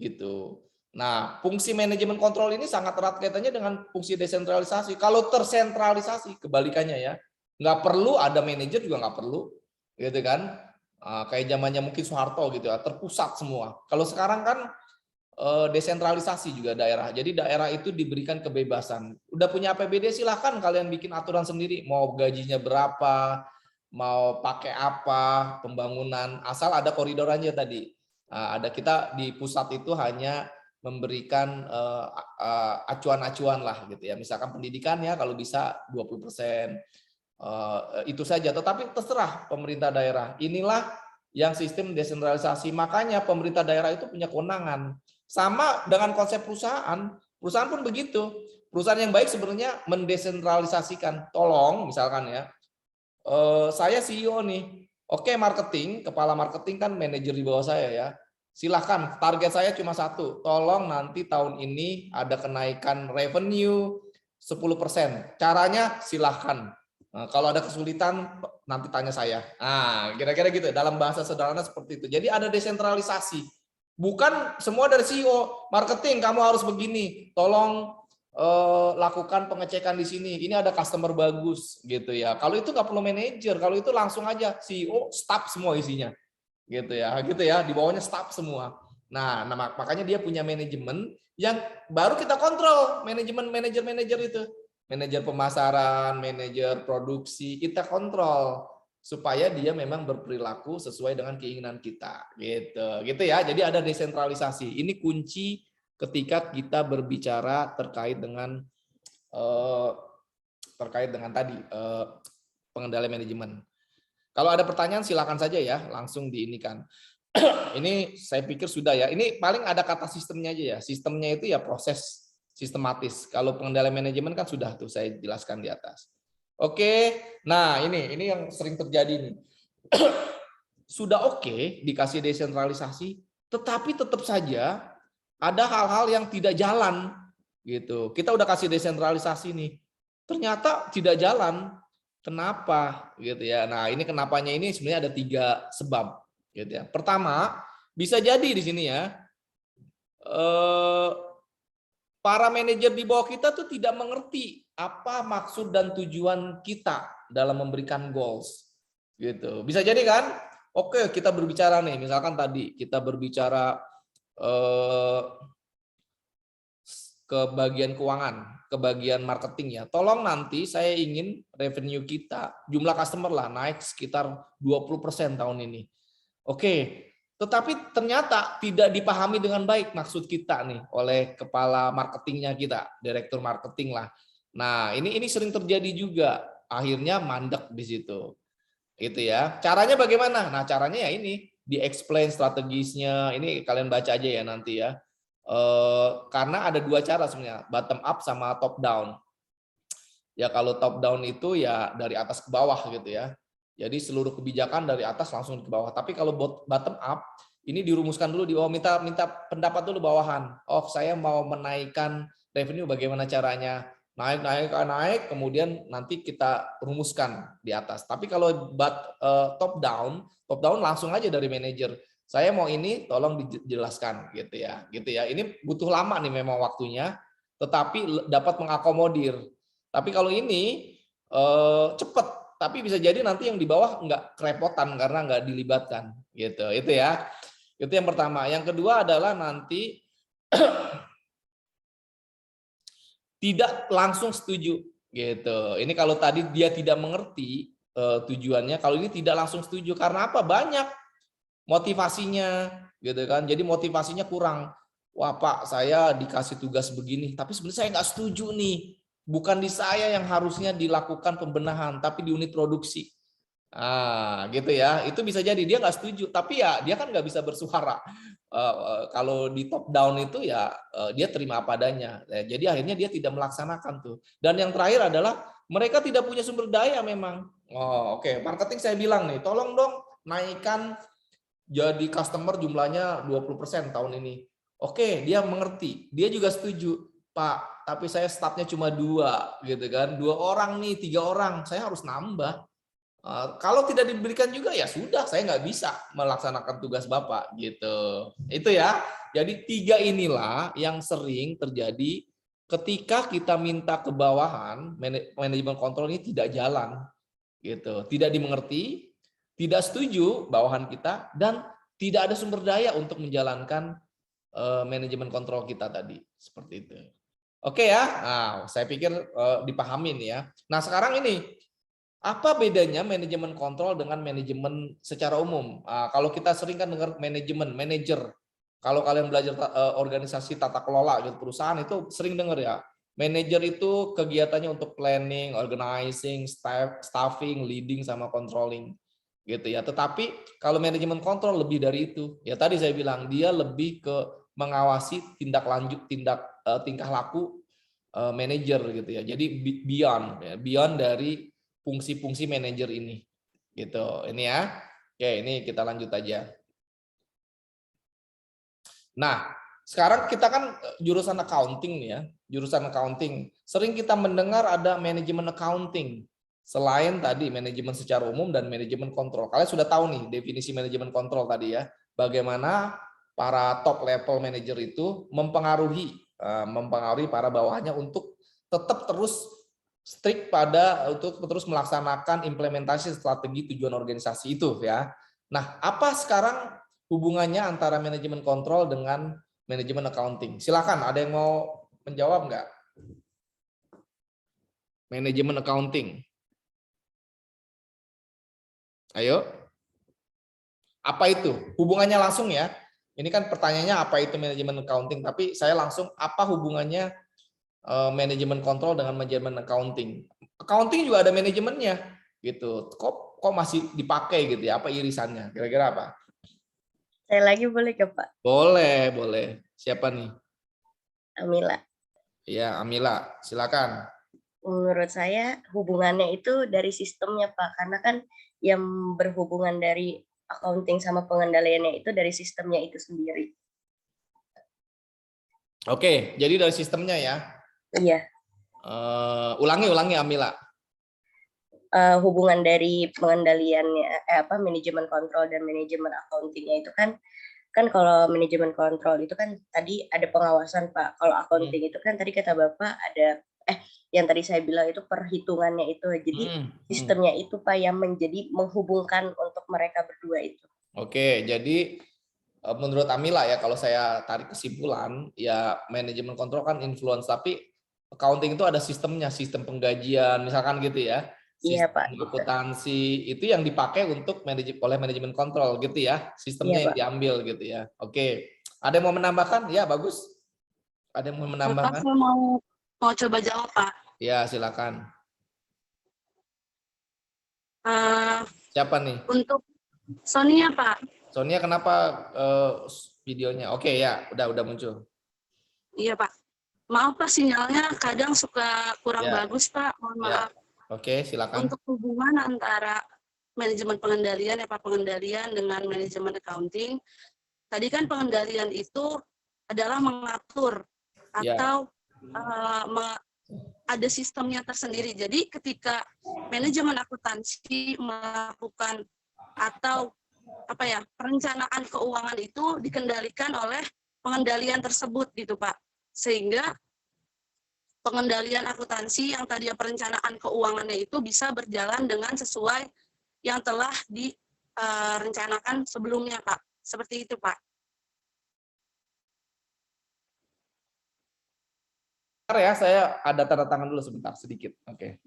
gitu. Nah, fungsi manajemen kontrol ini sangat erat kaitannya dengan fungsi desentralisasi. Kalau tersentralisasi kebalikannya ya, nggak perlu ada manajer juga nggak perlu, gitu kan? Kayak zamannya mungkin Soeharto gitu ya, terpusat semua. Kalau sekarang kan desentralisasi juga daerah. Jadi daerah itu diberikan kebebasan. Udah punya APBD silahkan kalian bikin aturan sendiri. Mau gajinya berapa, mau pakai apa, pembangunan, asal ada koridor aja tadi. Ada kita di pusat itu hanya memberikan acuan-acuan lah gitu ya. Misalkan pendidikan ya kalau bisa 20%. Itu saja. Tetapi terserah pemerintah daerah. Inilah yang sistem desentralisasi. Makanya pemerintah daerah itu punya kewenangan. Sama dengan konsep perusahaan. Perusahaan pun begitu. Perusahaan yang baik sebenarnya mendesentralisasikan. Tolong misalkan ya, saya CEO nih. Oke, marketing, kepala marketing kan manajer di bawah saya ya. silahkan, target saya cuma satu, tolong nanti tahun ini ada kenaikan revenue 10%. Caranya silahkan. Nah, kalau ada kesulitan nanti tanya saya. Nah, kira-kira gitu, dalam bahasa sederhana seperti itu. Jadi ada desentralisasi. Bukan semua dari CEO, marketing kamu harus begini, tolong lakukan pengecekan di sini. Ini ada customer bagus gitu ya. Kalau itu nggak perlu manajer, kalau itu langsung aja CEO staff semua isinya. Gitu ya. Di bawahnya staff semua. Nah, makanya dia punya manajemen yang baru kita kontrol, manajer itu. Manajer pemasaran, manajer produksi, kita kontrol supaya dia memang berperilaku sesuai dengan keinginan kita. Gitu ya. Jadi ada desentralisasi. Ini kunci ketika kita berbicara terkait dengan tadi pengendalian manajemen. Kalau ada pertanyaan silakan saja ya, langsung diinikan. Ini saya pikir sudah ya. Ini paling ada kata sistemnya aja ya. Sistemnya itu ya proses sistematis. Kalau pengendalian manajemen kan sudah tuh saya jelaskan di atas. Oke. Nah, ini yang sering terjadi nih. Sudah oke dikasih desentralisasi, tetapi tetap saja ada hal-hal yang tidak jalan gitu. Kita udah kasih desentralisasi nih, ternyata tidak jalan. Kenapa gitu ya? Nah, ini kenapanya ini sebenarnya ada 3 sebab gitu ya. Pertama, bisa jadi di sini ya, para manajer di bawah kita tuh tidak mengerti apa maksud dan tujuan kita dalam memberikan goals gitu. Bisa jadi kan? Oke, kita berbicara nih, misalkan tadi kita berbicara ke bagian keuangan, ke bagian marketing ya. Tolong nanti saya ingin revenue kita, jumlah customer lah naik sekitar 20% tahun ini. Oke, tetapi ternyata tidak dipahami dengan baik maksud kita nih oleh kepala marketingnya kita, direktur marketing lah. Nah, ini sering terjadi juga, akhirnya mandek di situ. Gitu ya. Caranya bagaimana? Nah, caranya ya ini, di-explain strategisnya. Ini kalian baca aja ya nanti ya. Karena ada 2 cara sebenarnya, bottom up sama top down. Ya kalau top down itu ya dari atas ke bawah gitu ya. Jadi seluruh kebijakan dari atas langsung ke bawah. Tapi kalau bottom up, ini dirumuskan dulu di bawah, minta pendapat dulu bawahan. Oh, saya mau menaikkan revenue, bagaimana caranya? Naik, kemudian nanti kita rumuskan di atas. Tapi kalau top down langsung aja dari manajer. Saya mau ini, tolong dijelaskan gitu ya. Ini butuh lama nih memang waktunya, tetapi dapat mengakomodir. Tapi kalau ini cepat, tapi bisa jadi nanti yang di bawah nggak kerepotan karena nggak dilibatkan gitu. Itu ya. Itu yang pertama. Yang kedua adalah nanti tidak langsung setuju gitu. Ini kalau tadi dia tidak mengerti tujuannya, kalau ini tidak langsung setuju karena apa? Banyak motivasinya gitu kan. Jadi motivasinya kurang. Wah, Pak, saya dikasih tugas begini, tapi sebenarnya saya nggak setuju nih. Bukan di saya yang harusnya dilakukan pembenahan, tapi di unit produksi. Gitu ya. Itu bisa jadi dia nggak setuju, tapi ya dia kan nggak bisa bersuara. Kalau di top down itu ya dia terima apa adanya. Jadi akhirnya dia tidak melaksanakan tuh. Dan yang terakhir adalah mereka tidak punya sumber daya memang. Oke. Marketing saya bilang nih, tolong dong naikkan jadi customer jumlahnya 20% tahun ini. Oke, dia mengerti. Dia juga setuju. Pak, tapi saya staffnya cuma 2 gitu kan. 2 orang nih, 3 orang. Saya harus nambah. Kalau tidak diberikan juga ya sudah, saya nggak bisa melaksanakan tugas Bapak gitu. Itu ya. Jadi 3 inilah yang sering terjadi ketika kita minta ke bawahan, manajemen kontrol ini tidak jalan gitu. Tidak dimengerti, tidak setuju bawahan kita, dan tidak ada sumber daya untuk menjalankan manajemen kontrol kita tadi. Seperti itu. Oke ya. Nah, saya pikir dipahamin ya. Nah, sekarang ini apa bedanya manajemen kontrol dengan manajemen secara umum? Kalau kita sering kan dengar manajer. Kalau kalian belajar organisasi tata kelola gitu, perusahaan itu sering dengar ya. Manajer itu kegiatannya untuk planning, organizing, staffing, leading, sama controlling gitu ya. Tetapi kalau manajemen kontrol lebih dari itu. Ya tadi saya bilang dia lebih ke mengawasi tindak lanjut, tingkah laku manajer gitu ya. Jadi beyond dari fungsi-fungsi manajer ini gitu. Ini ya. Oke, ini kita lanjut aja. Nah, sekarang kita kan jurusan accounting nih ya, jurusan accounting. Sering kita mendengar ada manajemen accounting. Selain tadi manajemen secara umum dan manajemen kontrol. Kalian sudah tahu nih definisi manajemen kontrol tadi ya. Bagaimana para top level manager itu mempengaruhi para bawahnya untuk tetap terus strict untuk terus melaksanakan implementasi strategi tujuan organisasi itu ya. Nah, apa sekarang hubungannya antara manajemen kontrol dengan manajemen accounting? Silakan, ada yang mau menjawab nggak? Manajemen accounting. Ayo. Apa itu? Hubungannya langsung ya. Ini kan pertanyaannya apa itu manajemen accounting, tapi saya langsung apa hubungannya manajemen kontrol dengan manajemen accounting? Accounting juga ada manajemennya gitu. Kok masih dipakai gitu ya? Apa irisannya? Kira-kira apa? Saya lagi boleh ke Pak? Boleh. Siapa nih? Amila. Ya, Amila, silakan. Menurut saya hubungannya itu dari sistemnya Pak, karena kan yang berhubungan dari accounting sama pengendaliannya itu dari sistemnya itu sendiri. Oke, jadi dari sistemnya ya. Iya. Ulangi Amila. Hubungan dari pengendaliannya manajemen kontrol dan manajemen accountingnya itu kan kalau manajemen kontrol itu kan tadi ada pengawasan Pak. Kalau accounting itu kan tadi kata Bapak ada yang tadi saya bilang itu perhitungannya itu. Jadi sistemnya itu Pak yang menghubungkan untuk mereka berdua itu. Oke, jadi menurut Amila ya, kalau saya tarik kesimpulan ya manajemen kontrol kan influence, tapi accounting itu ada sistemnya, sistem penggajian misalkan gitu ya. Iya Pak. Akuntansi itu yang dipakai untuk oleh manajemen kontrol gitu ya, sistemnya yang diambil gitu ya. Oke, ada yang mau menambahkan? Ya bagus. Ada yang mau menambahkan? Saya mau coba jawab Pak. Ya silakan. Siapa nih? Untuk Sonia Pak. Sonia kenapa videonya? Oke ya, udah muncul. Iya Pak. Maaf Pak, sinyalnya kadang suka kurang bagus Pak. Mohon maaf. Oke, silakan. Untuk hubungan antara manajemen pengendalian pengendalian dengan manajemen accounting. Tadi kan pengendalian itu adalah mengatur atau ada sistemnya tersendiri. Jadi ketika manajemen akuntansi melakukan atau perencanaan keuangan itu dikendalikan oleh pengendalian tersebut gitu Pak. Sehingga pengendalian akuntansi yang tadi perencanaan keuangannya itu bisa berjalan dengan sesuai yang telah direncanakan sebelumnya Pak. Seperti itu Pak. Bentar ya, saya ada tanda tangan dulu sebentar sedikit. Oke.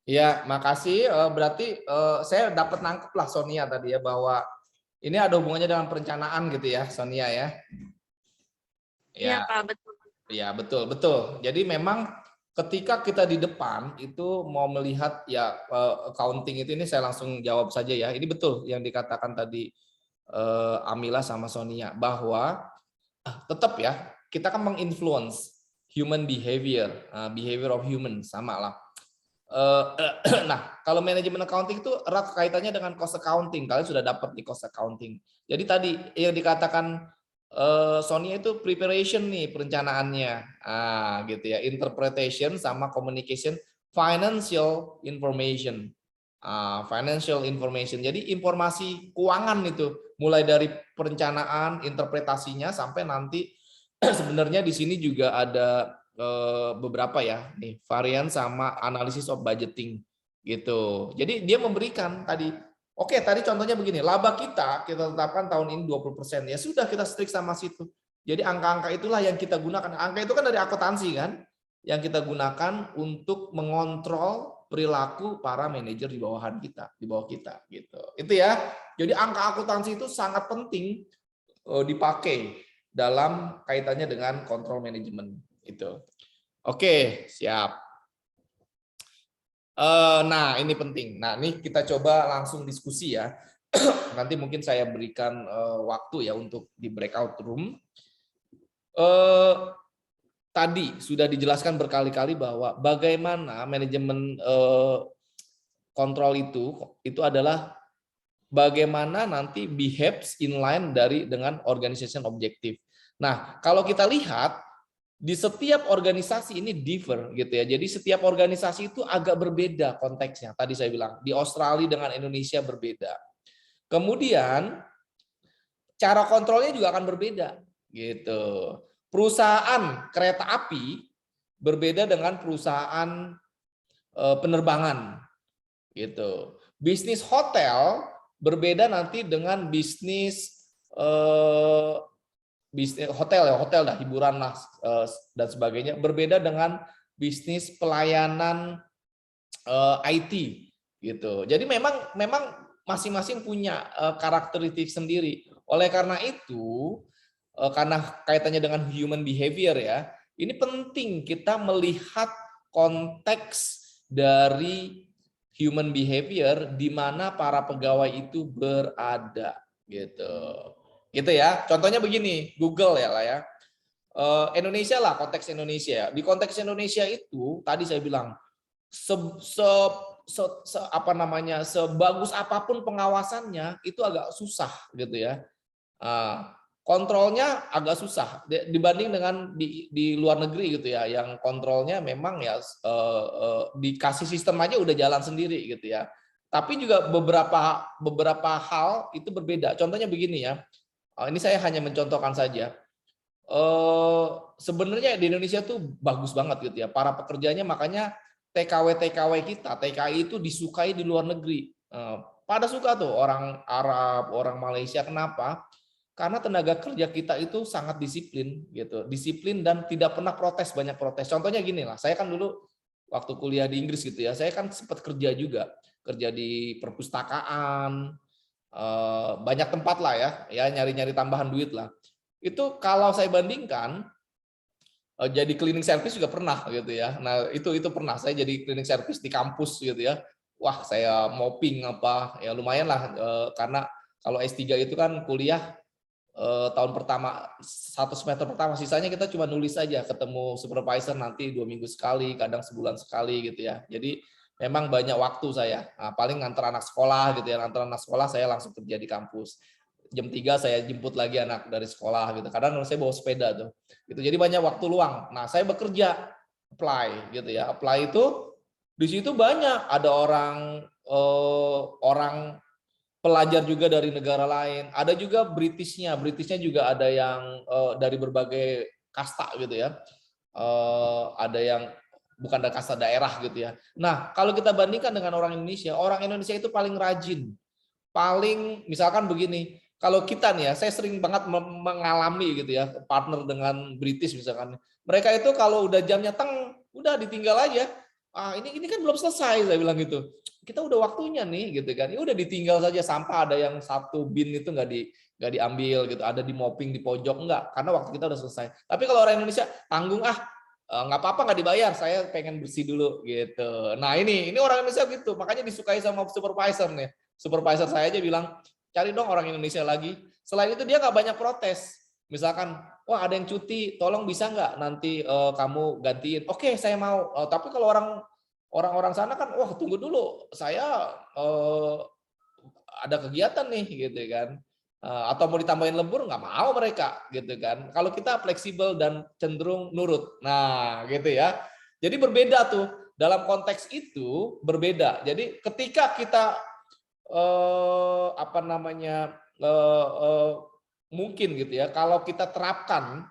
Ya, makasih. Berarti saya dapat nangkep lah Sonia tadi ya, bahwa ini ada hubungannya dengan perencanaan gitu ya, Sonia ya. Iya Pak, betul. Ya, betul. Jadi memang ketika kita di depan itu mau melihat ya accounting itu, ini saya langsung jawab saja ya. Ini betul yang dikatakan tadi Amila sama Sonia, bahwa tetap ya kita kan menginfluence human behavior, behavior of human, sama lah. Nah, kalau manajemen accounting itu erat kaitannya dengan cost accounting. Kalian sudah dapat di cost accounting. Jadi tadi yang dikatakan Sonia itu preparation nih, perencanaannya, gitu ya, interpretation sama communication, financial information, Jadi informasi keuangan itu, mulai dari perencanaan, interpretasinya sampai nanti sebenarnya di sini juga ada beberapa ya, nih variance sama analysis of budgeting gitu. Jadi dia memberikan tadi, oke tadi contohnya begini, laba kita tetapkan tahun ini 20%, ya sudah kita stick sama situ. Jadi angka-angka itulah yang kita gunakan. Angka itu kan dari akuntansi kan, yang kita gunakan untuk mengontrol perilaku para manajer di bawahan kita, di bawah kita gitu. Itu ya. Jadi angka akuntansi itu sangat penting dipakai dalam kaitannya dengan kontrol manajemen itu. Oke, siap. Nah, ini penting. Nah, ini kita coba langsung diskusi ya. Nanti mungkin saya berikan waktu ya untuk di breakout room. Tadi sudah dijelaskan berkali-kali bahwa bagaimana manajemen kontrol itu adalah bagaimana nanti behaves inline dengan organization objective. Nah, kalau kita lihat di setiap organisasi ini differ gitu ya. Jadi setiap organisasi itu agak berbeda konteksnya. Tadi saya bilang di Australia dengan Indonesia berbeda. Kemudian cara kontrolnya juga akan berbeda gitu. Perusahaan kereta api berbeda dengan perusahaan penerbangan gitu. Bisnis hotel berbeda nanti dengan bisnis hotel dah, hiburan lah dan sebagainya, berbeda dengan bisnis pelayanan IT gitu. Jadi memang masing-masing punya karakteristik sendiri. Oleh karena itu, karena kaitannya dengan human behavior ya, ini penting kita melihat konteks dari human behavior di mana para pegawai itu berada gitu. Gitu ya. Contohnya begini, Google ya lah ya. Indonesia lah, konteks Indonesia. Di konteks Indonesia itu tadi saya bilang sebagus apapun pengawasannya itu agak susah gitu ya. Kontrolnya agak susah dibanding dengan di luar negeri gitu ya, yang kontrolnya memang ya dikasih sistem aja udah jalan sendiri gitu ya. Tapi juga beberapa hal itu berbeda. Contohnya begini ya. Ini saya hanya mencontohkan saja. Sebenarnya di Indonesia tuh bagus banget gitu ya. Para pekerjanya, makanya TKW kita, TKI itu disukai di luar negeri. Pada suka tuh orang Arab, orang Malaysia. Kenapa? Karena tenaga kerja kita itu sangat disiplin gitu. Disiplin dan tidak pernah protes, banyak protes. Contohnya gini lah, saya kan dulu waktu kuliah di Inggris gitu ya, saya kan sempat kerja juga. Kerja di perpustakaan, banyak tempat lah ya nyari-nyari tambahan duit lah. Itu kalau saya bandingkan, jadi cleaning service juga pernah gitu ya. Nah itu pernah saya jadi cleaning service di kampus gitu ya. Wah saya mopping apa ya lumayan lah, karena kalau S3 itu kan kuliah tahun pertama 1 semester pertama, sisanya kita cuma nulis saja, ketemu supervisor nanti 2 minggu sekali, kadang sebulan sekali gitu ya. Jadi memang banyak waktu saya. Nah, paling nganter anak sekolah gitu ya, nganter anak sekolah saya langsung kerja di kampus. Jam 3 saya jemput lagi anak dari sekolah gitu. Kadang saya bawa sepeda tuh. Gitu. Jadi banyak waktu luang. Nah, saya bekerja apply gitu ya. Apply itu di situ banyak ada orang pelajar juga dari negara lain, ada juga Britishnya juga ada yang dari berbagai kasta gitu ya, ada yang bukan dari kasta daerah gitu ya. Nah kalau kita bandingkan dengan orang Indonesia itu paling rajin, paling misalkan begini, kalau kita nih ya, saya sering banget mengalami gitu ya, partner dengan British misalkan, mereka itu kalau udah jamnya udah ditinggal aja. Ini kan belum selesai, saya bilang gitu. Kita udah waktunya nih gitu kan. Ya udah ditinggal saja, sampah ada yang 1 bin itu nggak diambil gitu, ada di mopping di pojok enggak, karena waktu kita udah selesai. Tapi kalau orang Indonesia tanggung nggak apa-apa nggak dibayar, saya pengen bersih dulu gitu. Nah ini orang Indonesia gitu, makanya disukai sama supervisor nih. Supervisor saya aja bilang cari dong orang Indonesia lagi. Selain itu dia nggak banyak protes. Misalkan, wah ada yang cuti, tolong bisa nggak nanti kamu gantiin? Oke, saya mau. Tapi kalau orang-orang sana kan, wah tunggu dulu, saya ada kegiatan nih, gitu kan. Atau mau ditambahin lembur, nggak mau mereka, gitu kan. Kalau kita fleksibel dan cenderung nurut. Nah, gitu ya. Jadi berbeda tuh. Dalam konteks itu berbeda. Jadi ketika kita mungkin gitu ya, kalau kita terapkan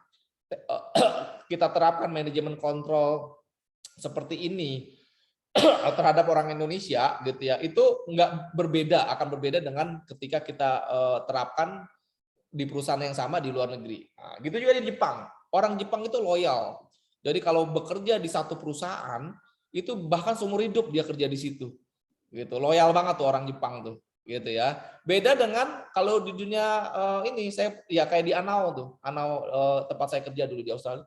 kita terapkan manajemen kontrol seperti ini terhadap orang Indonesia gitu ya, itu akan berbeda dengan ketika kita terapkan di perusahaan yang sama di luar negeri. Nah, gitu juga di Jepang. Orang Jepang itu loyal. Jadi kalau bekerja di satu perusahaan itu bahkan seumur hidup dia kerja di situ. Gitu. Loyal banget tuh orang Jepang tuh, gitu ya. Beda dengan kalau di dunia ini saya ya kayak di Anao tuh. Anao tempat saya kerja dulu di Australia.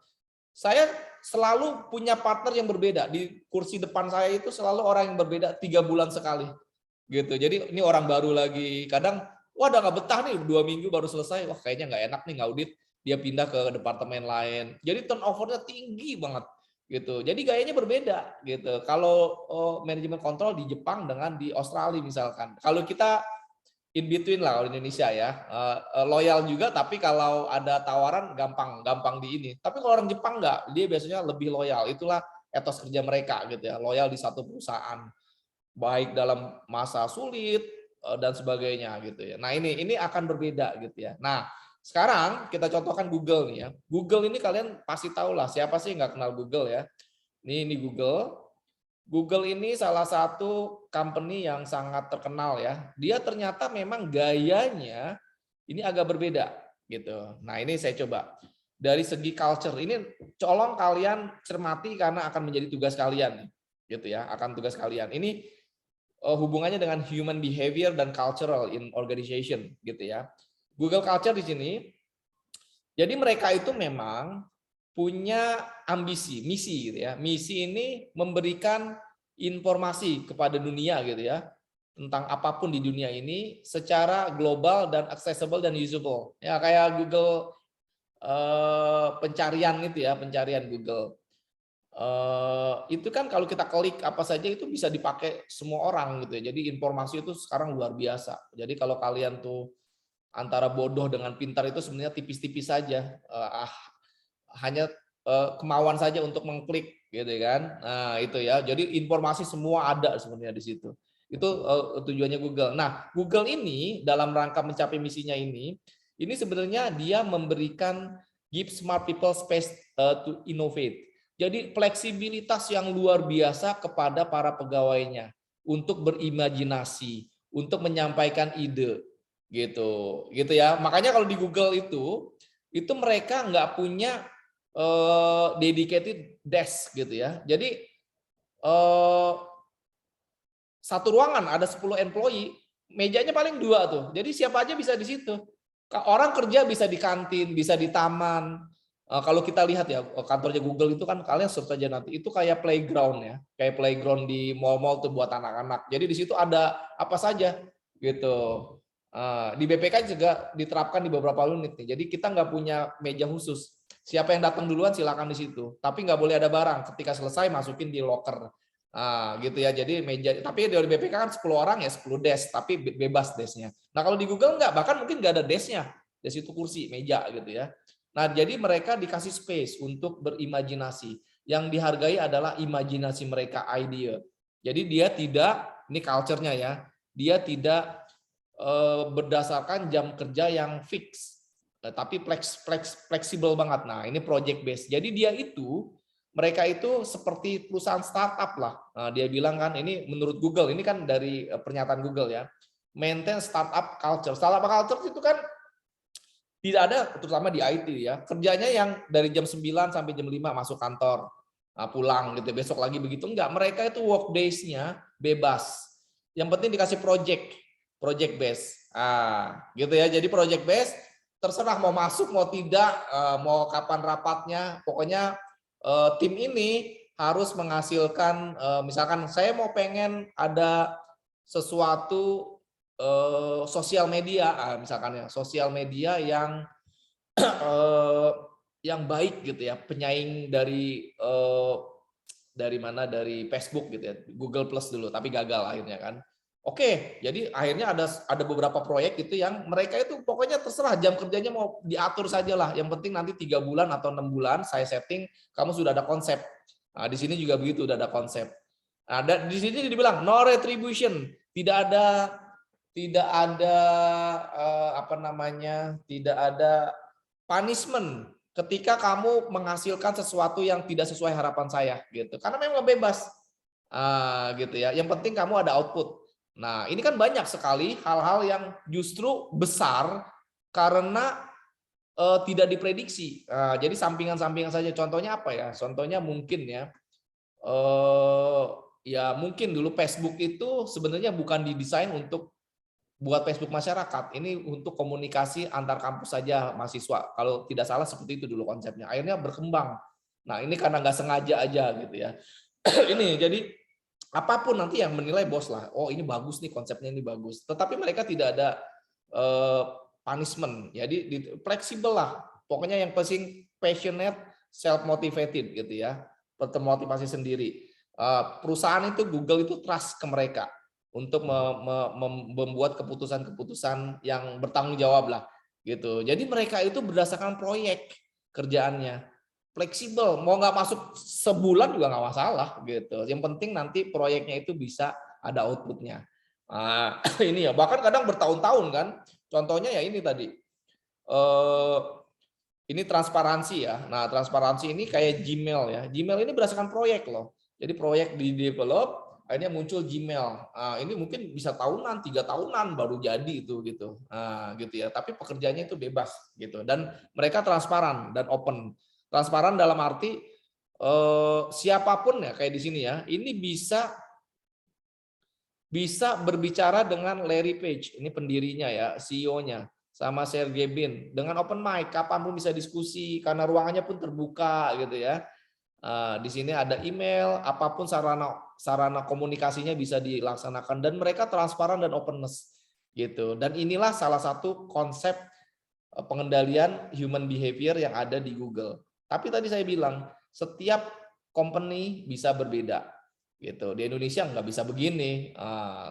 Saya selalu punya partner yang berbeda. Di kursi depan saya itu selalu orang yang berbeda 3 bulan sekali. Gitu. Jadi ini orang baru lagi. Kadang wah udah nggak betah nih 2 minggu baru selesai. Wah kayaknya nggak enak nih ngaudit. Dia pindah ke departemen lain. Jadi turnover-nya tinggi banget gitu. Jadi gayanya berbeda gitu. Kalau manajemen kontrol di Jepang dengan di Australia misalkan. Kalau kita in between lah kalau Indonesia ya. Loyal juga tapi kalau ada tawaran gampang di ini. Tapi kalau orang Jepang nggak, dia biasanya lebih loyal. Itulah etos kerja mereka gitu ya. Loyal di satu perusahaan. Baik dalam masa sulit dan sebagainya gitu ya. Nah ini akan berbeda gitu ya. Nah sekarang kita contohkan Google nih ya. Google ini kalian pasti tahu lah siapa sih nggak kenal Google ya. Ini Google. Google ini salah satu company yang sangat terkenal ya. Dia ternyata memang gayanya ini agak berbeda gitu. Nah ini saya coba dari segi culture ini colong kalian cermati karena akan menjadi tugas kalian gitu ya. Akan tugas kalian. Ini hubungannya dengan human behavior dan cultural in organization gitu ya. Google Culture di sini. Jadi mereka itu memang punya ambisi, misi gitu ya. Misi ini memberikan informasi kepada dunia gitu ya tentang apapun di dunia ini secara global dan accessible dan usable. Ya kayak Google pencarian itu ya, pencarian Google. Itu kan kalau kita klik apa saja itu bisa dipakai semua orang gitu ya. Jadi informasi itu sekarang luar biasa. Jadi kalau kalian tuh antara bodoh dengan pintar itu sebenarnya tipis-tipis saja. Hanya kemauan saja untuk mengklik gitu kan. Nah, itu ya. Jadi informasi semua ada sebenarnya di situ. Itu tujuannya Google. Nah, Google ini dalam rangka mencapai misinya ini sebenarnya dia memberikan give smart people space to innovate. Jadi fleksibilitas yang luar biasa kepada para pegawainya untuk berimajinasi, untuk menyampaikan ide, gitu ya. Makanya kalau di Google itu mereka nggak punya dedicated desk, gitu ya. Jadi satu ruangan ada 10 employee, mejanya paling 2 tuh. Jadi siapa aja bisa di situ. Orang kerja bisa di kantin, bisa di taman. Kalau kita lihat ya kantornya Google itu kan kalian search aja nanti itu kayak playground ya, kayak playground di mall-mall tuh buat anak-anak. Jadi di situ ada apa saja gitu. Di BPK juga diterapkan di beberapa unit nih. Jadi kita nggak punya meja khusus. Siapa yang datang duluan silakan di situ. Tapi nggak boleh ada barang. Ketika selesai masukin di locker. Gitu ya. Jadi meja. Tapi dari BPK kan 10 orang ya 10 desk. Tapi bebas desknya. Nah kalau di Google nggak. Bahkan mungkin nggak ada desknya. Desk itu kursi, meja gitu ya. Nah, jadi mereka dikasih space untuk berimajinasi. Yang dihargai adalah imajinasi mereka, ide. Jadi dia tidak, ini culture-nya ya, dia tidak berdasarkan jam kerja yang fix, tapi fleksibel banget. Nah, ini project based. Jadi mereka itu seperti perusahaan startup lah. Nah, dia bilang kan, ini menurut Google, ini kan dari pernyataan Google ya, maintain startup culture. Startup culture itu kan tidak ada, terutama di IT ya. Kerjanya yang dari jam 9 sampai jam 5 masuk kantor, pulang gitu. Besok lagi begitu enggak. Mereka itu work days-nya bebas. Yang penting dikasih project base. Gitu ya. Jadi project base terserah mau masuk mau tidak, mau kapan rapatnya. Pokoknya tim ini harus menghasilkan misalkan saya mau pengen ada sesuatu sosial media, misalkan ya sosial media yang baik gitu ya, penyaing dari Facebook gitu ya, Google Plus dulu, tapi gagal akhirnya kan. Oke, jadi akhirnya ada beberapa proyek gitu yang mereka itu pokoknya terserah jam kerjanya mau diatur saja lah. Yang penting nanti 3 bulan atau 6 bulan saya setting, kamu sudah ada konsep. Nah, di sini juga begitu, udah ada konsep. Nah, di sini dibilang no retribution, tidak ada tidak ada punishment ketika kamu menghasilkan sesuatu yang tidak sesuai harapan saya gitu. Karena memang bebas. Gitu ya. Yang penting kamu ada output. Nah, ini kan banyak sekali hal-hal yang justru besar karena tidak diprediksi. Jadi sampingan-sampingan saja. Contohnya apa ya? Contohnya mungkin ya, ya mungkin dulu Facebook itu sebenarnya bukan didesain untuk buat Facebook masyarakat. Ini untuk komunikasi antar kampus saja mahasiswa. Kalau tidak salah seperti itu dulu konsepnya. Akhirnya berkembang. Nah, ini karena nggak sengaja aja gitu ya. Ini jadi apapun nanti yang menilai bos lah. Oh, ini bagus nih konsepnya, ini bagus. Tetapi mereka tidak ada punishment. Jadi fleksibel lah. Pokoknya yang penting passionate, self motivated gitu ya. Termotivasi sendiri. Perusahaan itu Google itu trust ke mereka untuk membuat keputusan-keputusan yang bertanggung jawab lah gitu. Jadi mereka itu berdasarkan proyek kerjaannya. Fleksibel, mau nggak masuk sebulan juga nggak masalah gitu. Yang penting nanti proyeknya itu bisa ada outputnya. Ini ya, bahkan kadang bertahun-tahun kan. Contohnya ya ini tadi, ini transparansi ya. Nah, transparansi ini kayak Gmail ya. Gmail ini berdasarkan proyek loh. Jadi proyek di develop, akhirnya muncul Gmail. Ini mungkin bisa tahunan, 3 tahunan baru jadi itu gitu. Gitu ya. Tapi pekerjaannya itu bebas gitu. Dan mereka transparan dan open. Transparan dalam arti siapapun ya kayak di sini ya. Ini bisa berbicara dengan Larry Page, ini pendirinya ya, CEO-nya, sama Sergey Brin, dengan open mic, kapanpun bisa diskusi, karena ruangannya pun terbuka gitu ya. Di sini ada email, apapun sarana komunikasinya bisa dilaksanakan, dan mereka transparan dan openness gitu. Dan inilah salah satu konsep pengendalian human behavior yang ada di Google. Tapi tadi saya bilang, setiap company bisa berbeda. Gitu. Di Indonesia nggak bisa begini,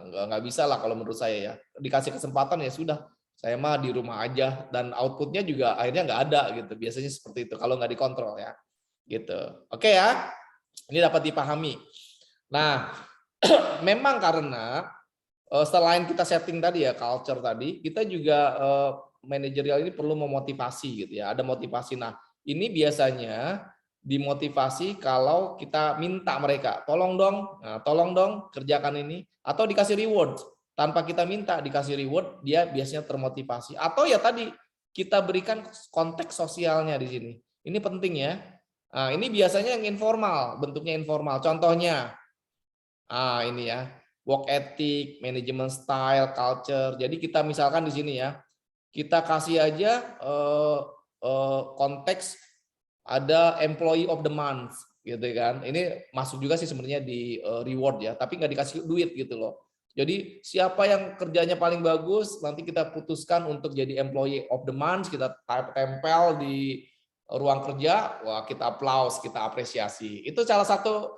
nggak bisa lah kalau menurut saya ya. Dikasih kesempatan ya sudah, saya mah di rumah aja, dan outputnya juga akhirnya nggak ada gitu. Biasanya seperti itu kalau nggak dikontrol ya. Gitu. Oke ya, ini dapat dipahami. Nah, memang karena selain kita setting tadi ya, culture tadi, kita juga manajerial ini perlu memotivasi gitu ya. Ada motivasi. Nah, ini biasanya dimotivasi kalau kita minta mereka, tolong dong kerjakan ini, atau dikasih reward. Tanpa kita minta dikasih reward, dia biasanya termotivasi. Atau ya tadi kita berikan konteks sosialnya di sini. Ini penting ya. Ini biasanya yang informal, bentuknya informal. Contohnya, ini ya, work ethic, management style, culture. Jadi kita misalkan di sini ya, kita kasih aja konteks ada employee of the month gitu kan. Ini masuk juga sih sebenarnya di reward ya, tapi nggak dikasih duit gitu loh. Jadi siapa yang kerjanya paling bagus nanti kita putuskan untuk jadi employee of the month, kita tempel di ruang kerja, wah kita applause, kita apresiasi. Itu salah satu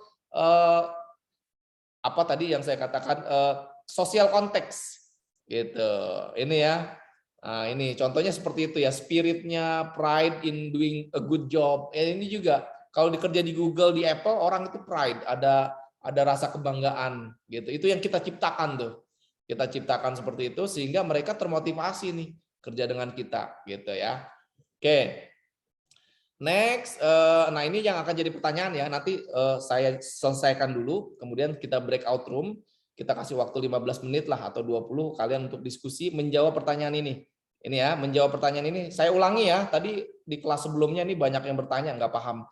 apa tadi yang saya katakan social konteks gitu. Ini ya. Nah, ini contohnya seperti itu ya, spiritnya, pride in doing a good job. Ini juga kalau dikerja di Google, di Apple, orang itu pride, ada rasa kebanggaan gitu. Itu yang kita ciptakan tuh. Kita ciptakan seperti itu sehingga mereka termotivasi nih kerja dengan kita gitu ya. Oke. Next, nah ini yang akan jadi pertanyaan ya. Nanti saya selesaikan dulu, kemudian kita breakout room. Kita kasih waktu 15 menit lah atau 20 kalian untuk diskusi menjawab pertanyaan ini. Ini ya, menjawab pertanyaan ini. Saya ulangi ya, tadi di kelas sebelumnya ini banyak yang bertanya, nggak paham.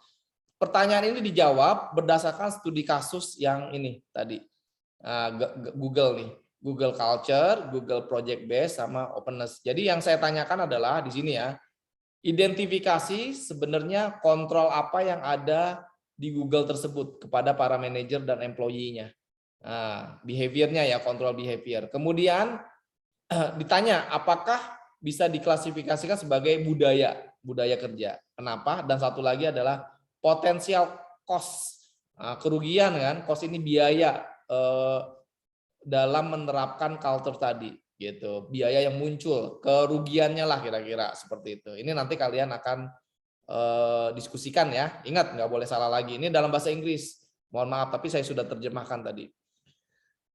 Pertanyaan ini dijawab berdasarkan studi kasus yang ini tadi. Google nih, Google Culture, Google Project Base, sama Openness. Jadi yang saya tanyakan adalah di sini ya, identifikasi sebenarnya kontrol apa yang ada di Google tersebut kepada para manajer dan employee-nya. Behavior-nya ya, kontrol behavior. Kemudian ditanya apakah bisa diklasifikasikan sebagai budaya kerja. Kenapa? Dan satu lagi adalah potensial cost, kerugian kan, cost ini biaya dalam menerapkan culture tadi, gitu. Biaya yang muncul, kerugiannya lah kira-kira seperti itu. Ini nanti kalian akan diskusikan ya. Ingat nggak boleh salah lagi. Ini dalam bahasa Inggris. Mohon maaf, tapi saya sudah terjemahkan tadi.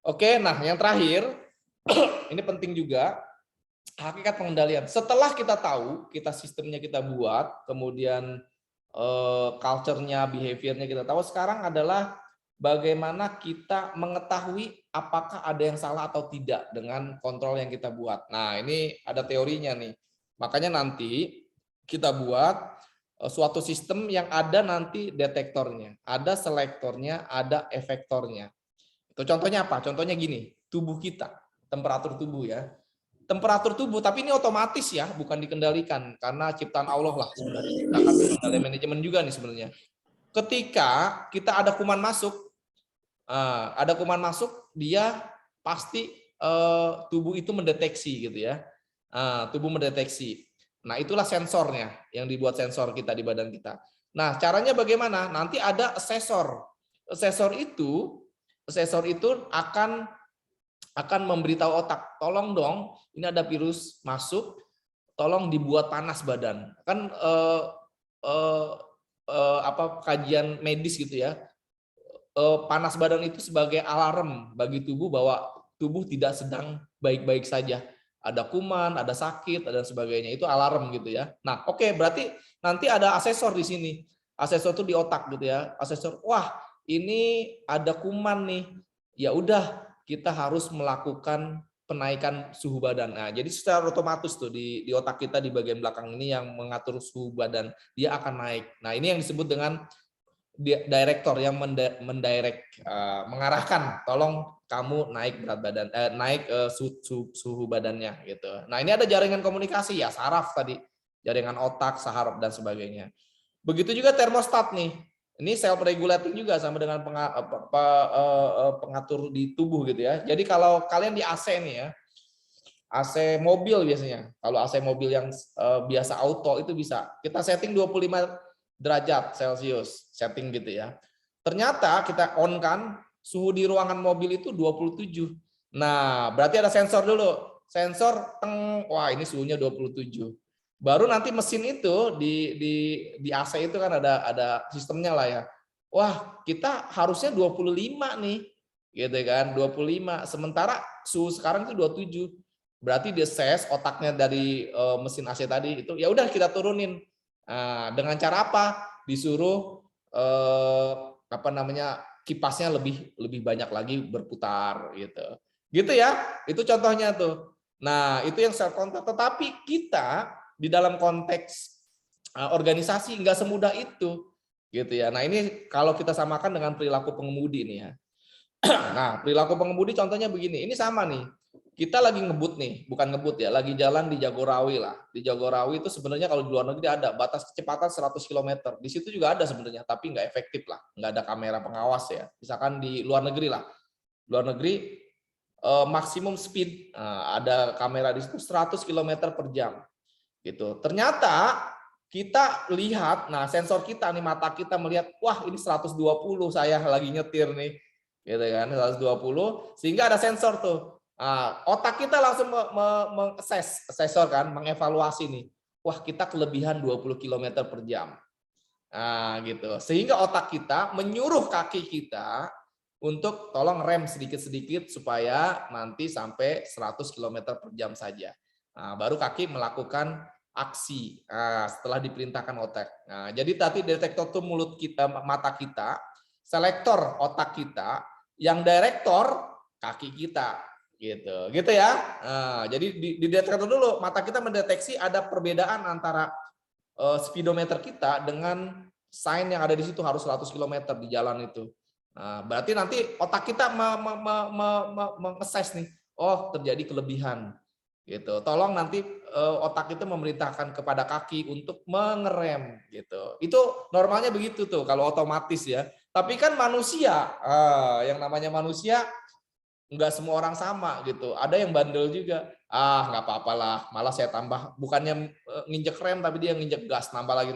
Oke, nah yang terakhir ini penting juga. hakikat pengendalian. Setelah kita tahu, kita sistemnya kita buat, kemudian culture-nya, behavior-nya kita tahu, sekarang adalah bagaimana kita mengetahui apakah ada yang salah atau tidak dengan kontrol yang kita buat. Nah, ini ada teorinya nih. Makanya nanti kita buat suatu sistem yang ada nanti detektornya, ada selektornya, ada efektornya. Itu contohnya apa? Contohnya gini, tubuh kita, temperatur tubuh ya. Temperatur tubuh, tapi ini otomatis ya, bukan dikendalikan karena ciptaan Allah lah sebenarnya. Ciptakan kendali manajemen juga nih sebenarnya. Ketika kita ada kuman masuk, dia pasti tubuh itu mendeteksi gitu ya. Tubuh mendeteksi. Nah, itulah sensornya yang dibuat sensor kita di badan kita. Nah, caranya bagaimana? Nanti ada asesor. Asesor itu akan memberitahu otak, tolong dong, ini ada virus masuk, tolong dibuat panas badan. Kan kajian medis gitu ya. Panas badan itu sebagai alarm bagi tubuh bahwa tubuh tidak sedang baik-baik saja. Ada kuman, ada sakit, dan sebagainya. Itu alarm gitu ya. Nah, oke, berarti nanti ada asesor di sini. Asesor itu di otak gitu ya. Asesor, wah, ini ada kuman nih. Ya udah, kita harus melakukan penaikan suhu badan. Nah, jadi secara otomatis tuh di otak kita di bagian belakang ini yang mengatur suhu badan, dia akan naik. Nah, ini yang disebut dengan direktor yang mengarahkan, tolong kamu naik berat badan, naik suhu badannya gitu. Nah, ini ada jaringan komunikasi ya, saraf tadi, jaringan otak, saraf dan sebagainya. Begitu juga termostat nih. Ini self regulating juga sama dengan pengatur di tubuh gitu ya. Jadi kalau kalian di AC nih ya, AC mobil biasanya. Kalau AC mobil yang biasa auto itu bisa kita setting 25 derajat Celcius, setting gitu ya. Ternyata kita on kan suhu di ruangan mobil itu 27. Nah, berarti ada sensor dulu. Sensor wah ini suhunya 27. Baru nanti mesin itu di AC itu kan ada sistemnya lah ya. Wah, kita harusnya 25 nih. Gitu kan, 25. Sementara suhu sekarang itu 27. Berarti dia ses otaknya dari mesin AC tadi itu ya udah kita turunin. Nah, dengan cara apa? Disuruh kipasnya lebih banyak lagi berputar gitu. Gitu ya. Itu contohnya tuh. Nah, itu yang self control. Tetapi kita di dalam konteks organisasi nggak semudah itu gitu ya. Nah, ini kalau kita samakan dengan perilaku pengemudi nih ya. Nah, perilaku pengemudi contohnya begini. Ini sama nih. Kita lagi ngebut nih, bukan ngebut ya, lagi jalan di Jagorawi lah. Di Jagorawi itu sebenarnya kalau di luar negeri ada batas kecepatan 100 km. Di situ juga ada sebenarnya, tapi nggak efektif lah. Nggak ada kamera pengawas ya. Misalkan di luar negeri lah. Luar negeri maksimum speed, ada kamera di situ 100 km per jam. Gitu. Ternyata kita lihat, nah sensor kita nih, mata kita melihat, wah ini 120 saya lagi nyetir nih. Gitu kan, 120, sehingga ada sensor tuh. Otak kita langsung asesor kan, mengevaluasi nih. Wah, kita kelebihan 20 km per jam. Nah, gitu. Sehingga otak kita menyuruh kaki kita untuk tolong rem sedikit-sedikit supaya nanti sampai 100 km per jam saja. Nah, baru kaki melakukan aksi setelah diperintahkan otak. Nah, jadi tadi detektor tuh mulut kita, mata kita, selektor otak kita, yang direktor kaki kita. Gitu ya. Nah, jadi di detektor dulu mata kita mendeteksi ada perbedaan antara speedometer kita dengan sign yang ada di situ harus 100 km di jalan itu. Nah, berarti nanti otak kita meng-assess nih, oh terjadi kelebihan. Gitu. Tolong nanti otak itu memerintahkan kepada kaki untuk mengerem gitu. Itu normalnya begitu tuh kalau otomatis ya. Tapi kan manusia, yang namanya manusia nggak semua orang sama gitu. Ada yang bandel juga. Nggak apa-apalah. Malah saya tambah, bukannya nginjek rem tapi dia nginjek gas, nambah lagi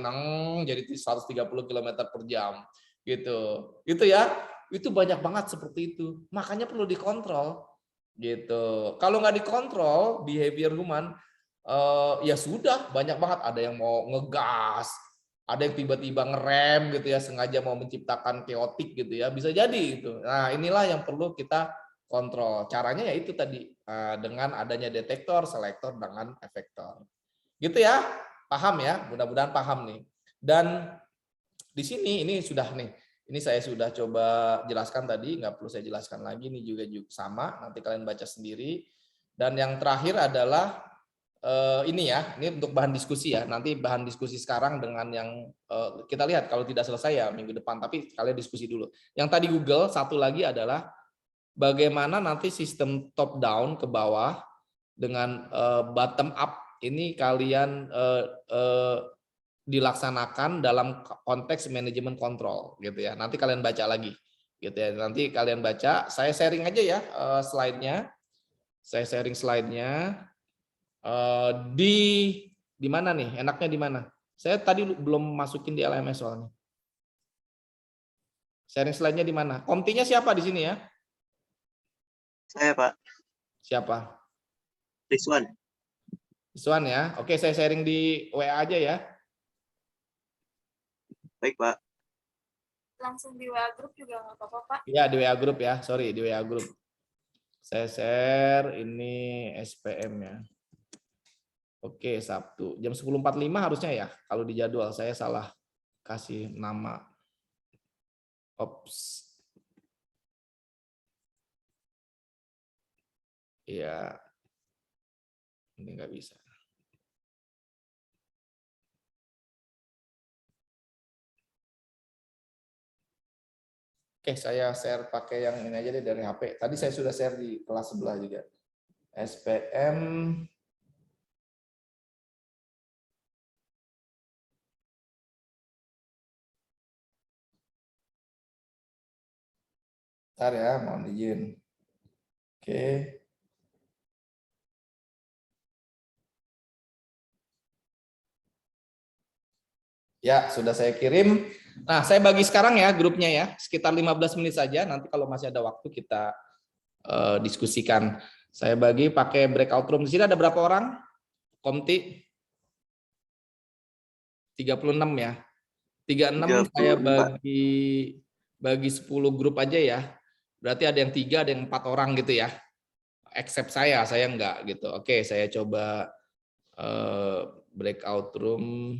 jadi 130 km per jam gitu. Itu ya. Itu banyak banget seperti itu. Makanya perlu dikontrol gitu. Kalau nggak dikontrol behavior human, ya sudah banyak banget. Ada yang mau ngegas, ada yang tiba-tiba ngerem gitu ya, sengaja mau menciptakan chaotic gitu ya, bisa jadi itu. Nah, inilah yang perlu kita kontrol. Caranya ya itu tadi dengan adanya detektor, selektor, dengan efektor. Gitu ya, paham ya? Mudah-mudahan paham nih. Dan di sini ini sudah nih, ini saya sudah coba jelaskan tadi, nggak perlu saya jelaskan lagi. Ini juga sama, nanti kalian baca sendiri. Dan yang terakhir adalah ini ya, ini untuk bahan diskusi ya. Nanti bahan diskusi sekarang dengan yang kita lihat kalau tidak selesai ya minggu depan. Tapi kalian diskusi dulu. Yang tadi Google, satu lagi adalah bagaimana nanti sistem top down ke bawah dengan bottom up ini kalian dilaksanakan dalam konteks manajemen kontrol gitu ya. Nanti kalian baca lagi gitu ya. Nanti kalian baca. Saya sharing aja ya slide-nya. Saya sharing slide-nya. Di mana nih? Enaknya di mana? Saya tadi belum masukin di LMS soalnya. Sharing slide-nya di mana? Komtinya siapa di sini ya? Saya, Pak. Siapa? Rizwan. Rizwan ya. Oke, saya sharing di WA aja ya. Baik, Pak. Langsung di WA grup juga nggak apa-apa, Pak. Iya, di WA grup ya. Sorry, di WA grup. Saya share ini SPM ya. Oke, Sabtu. Jam 10.45 harusnya ya. Kalau di jadwal saya salah kasih nama. Ops. Iya. Ini nggak bisa. Oke, saya share pakai yang ini aja deh dari HP. Tadi saya sudah share di kelas sebelah juga. SPM Bentar ya, mohon izin. Oke. Ya, sudah saya kirim. Nah, saya bagi sekarang ya grupnya ya, sekitar 15 menit saja. Nanti kalau masih ada waktu kita diskusikan. Saya bagi pakai breakout room. Di sini ada berapa orang? Komti? 36 ya. 36 saya bagi 10 grup aja ya. Berarti ada yang 3, ada yang 4 orang gitu ya. Except saya enggak gitu. Oke, saya coba breakout room.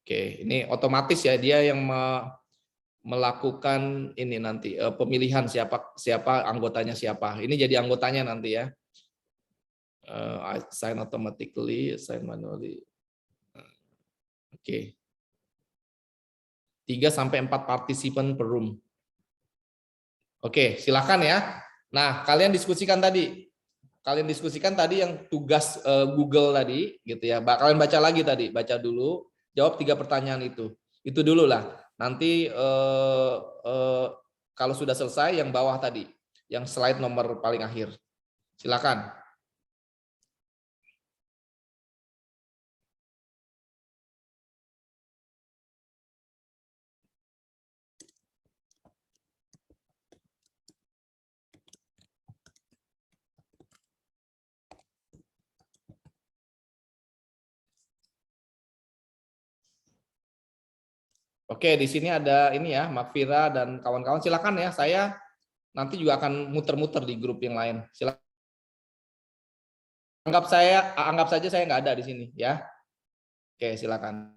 Oke, ini otomatis ya dia yang melakukan ini nanti pemilihan siapa anggotanya siapa. Ini jadi anggotanya nanti ya. Assign automatically, assign manually. Oke. 3 sampai 4 partisipan per room. Oke, silakan ya. Nah, kalian diskusikan tadi. Kalian diskusikan tadi yang tugas Google tadi gitu ya. Kalian baca lagi tadi, baca dulu, jawab 3 pertanyaan itu. Itu dulu lah. Nanti kalau sudah selesai yang bawah tadi, yang slide nomor paling akhir. Silakan. Oke, di sini ada ini ya, Makfira dan kawan-kawan. Silakan ya, saya nanti juga akan muter-muter di grup yang lain. Silakan. Anggap saja saya nggak ada di sini ya. Oke, silakan.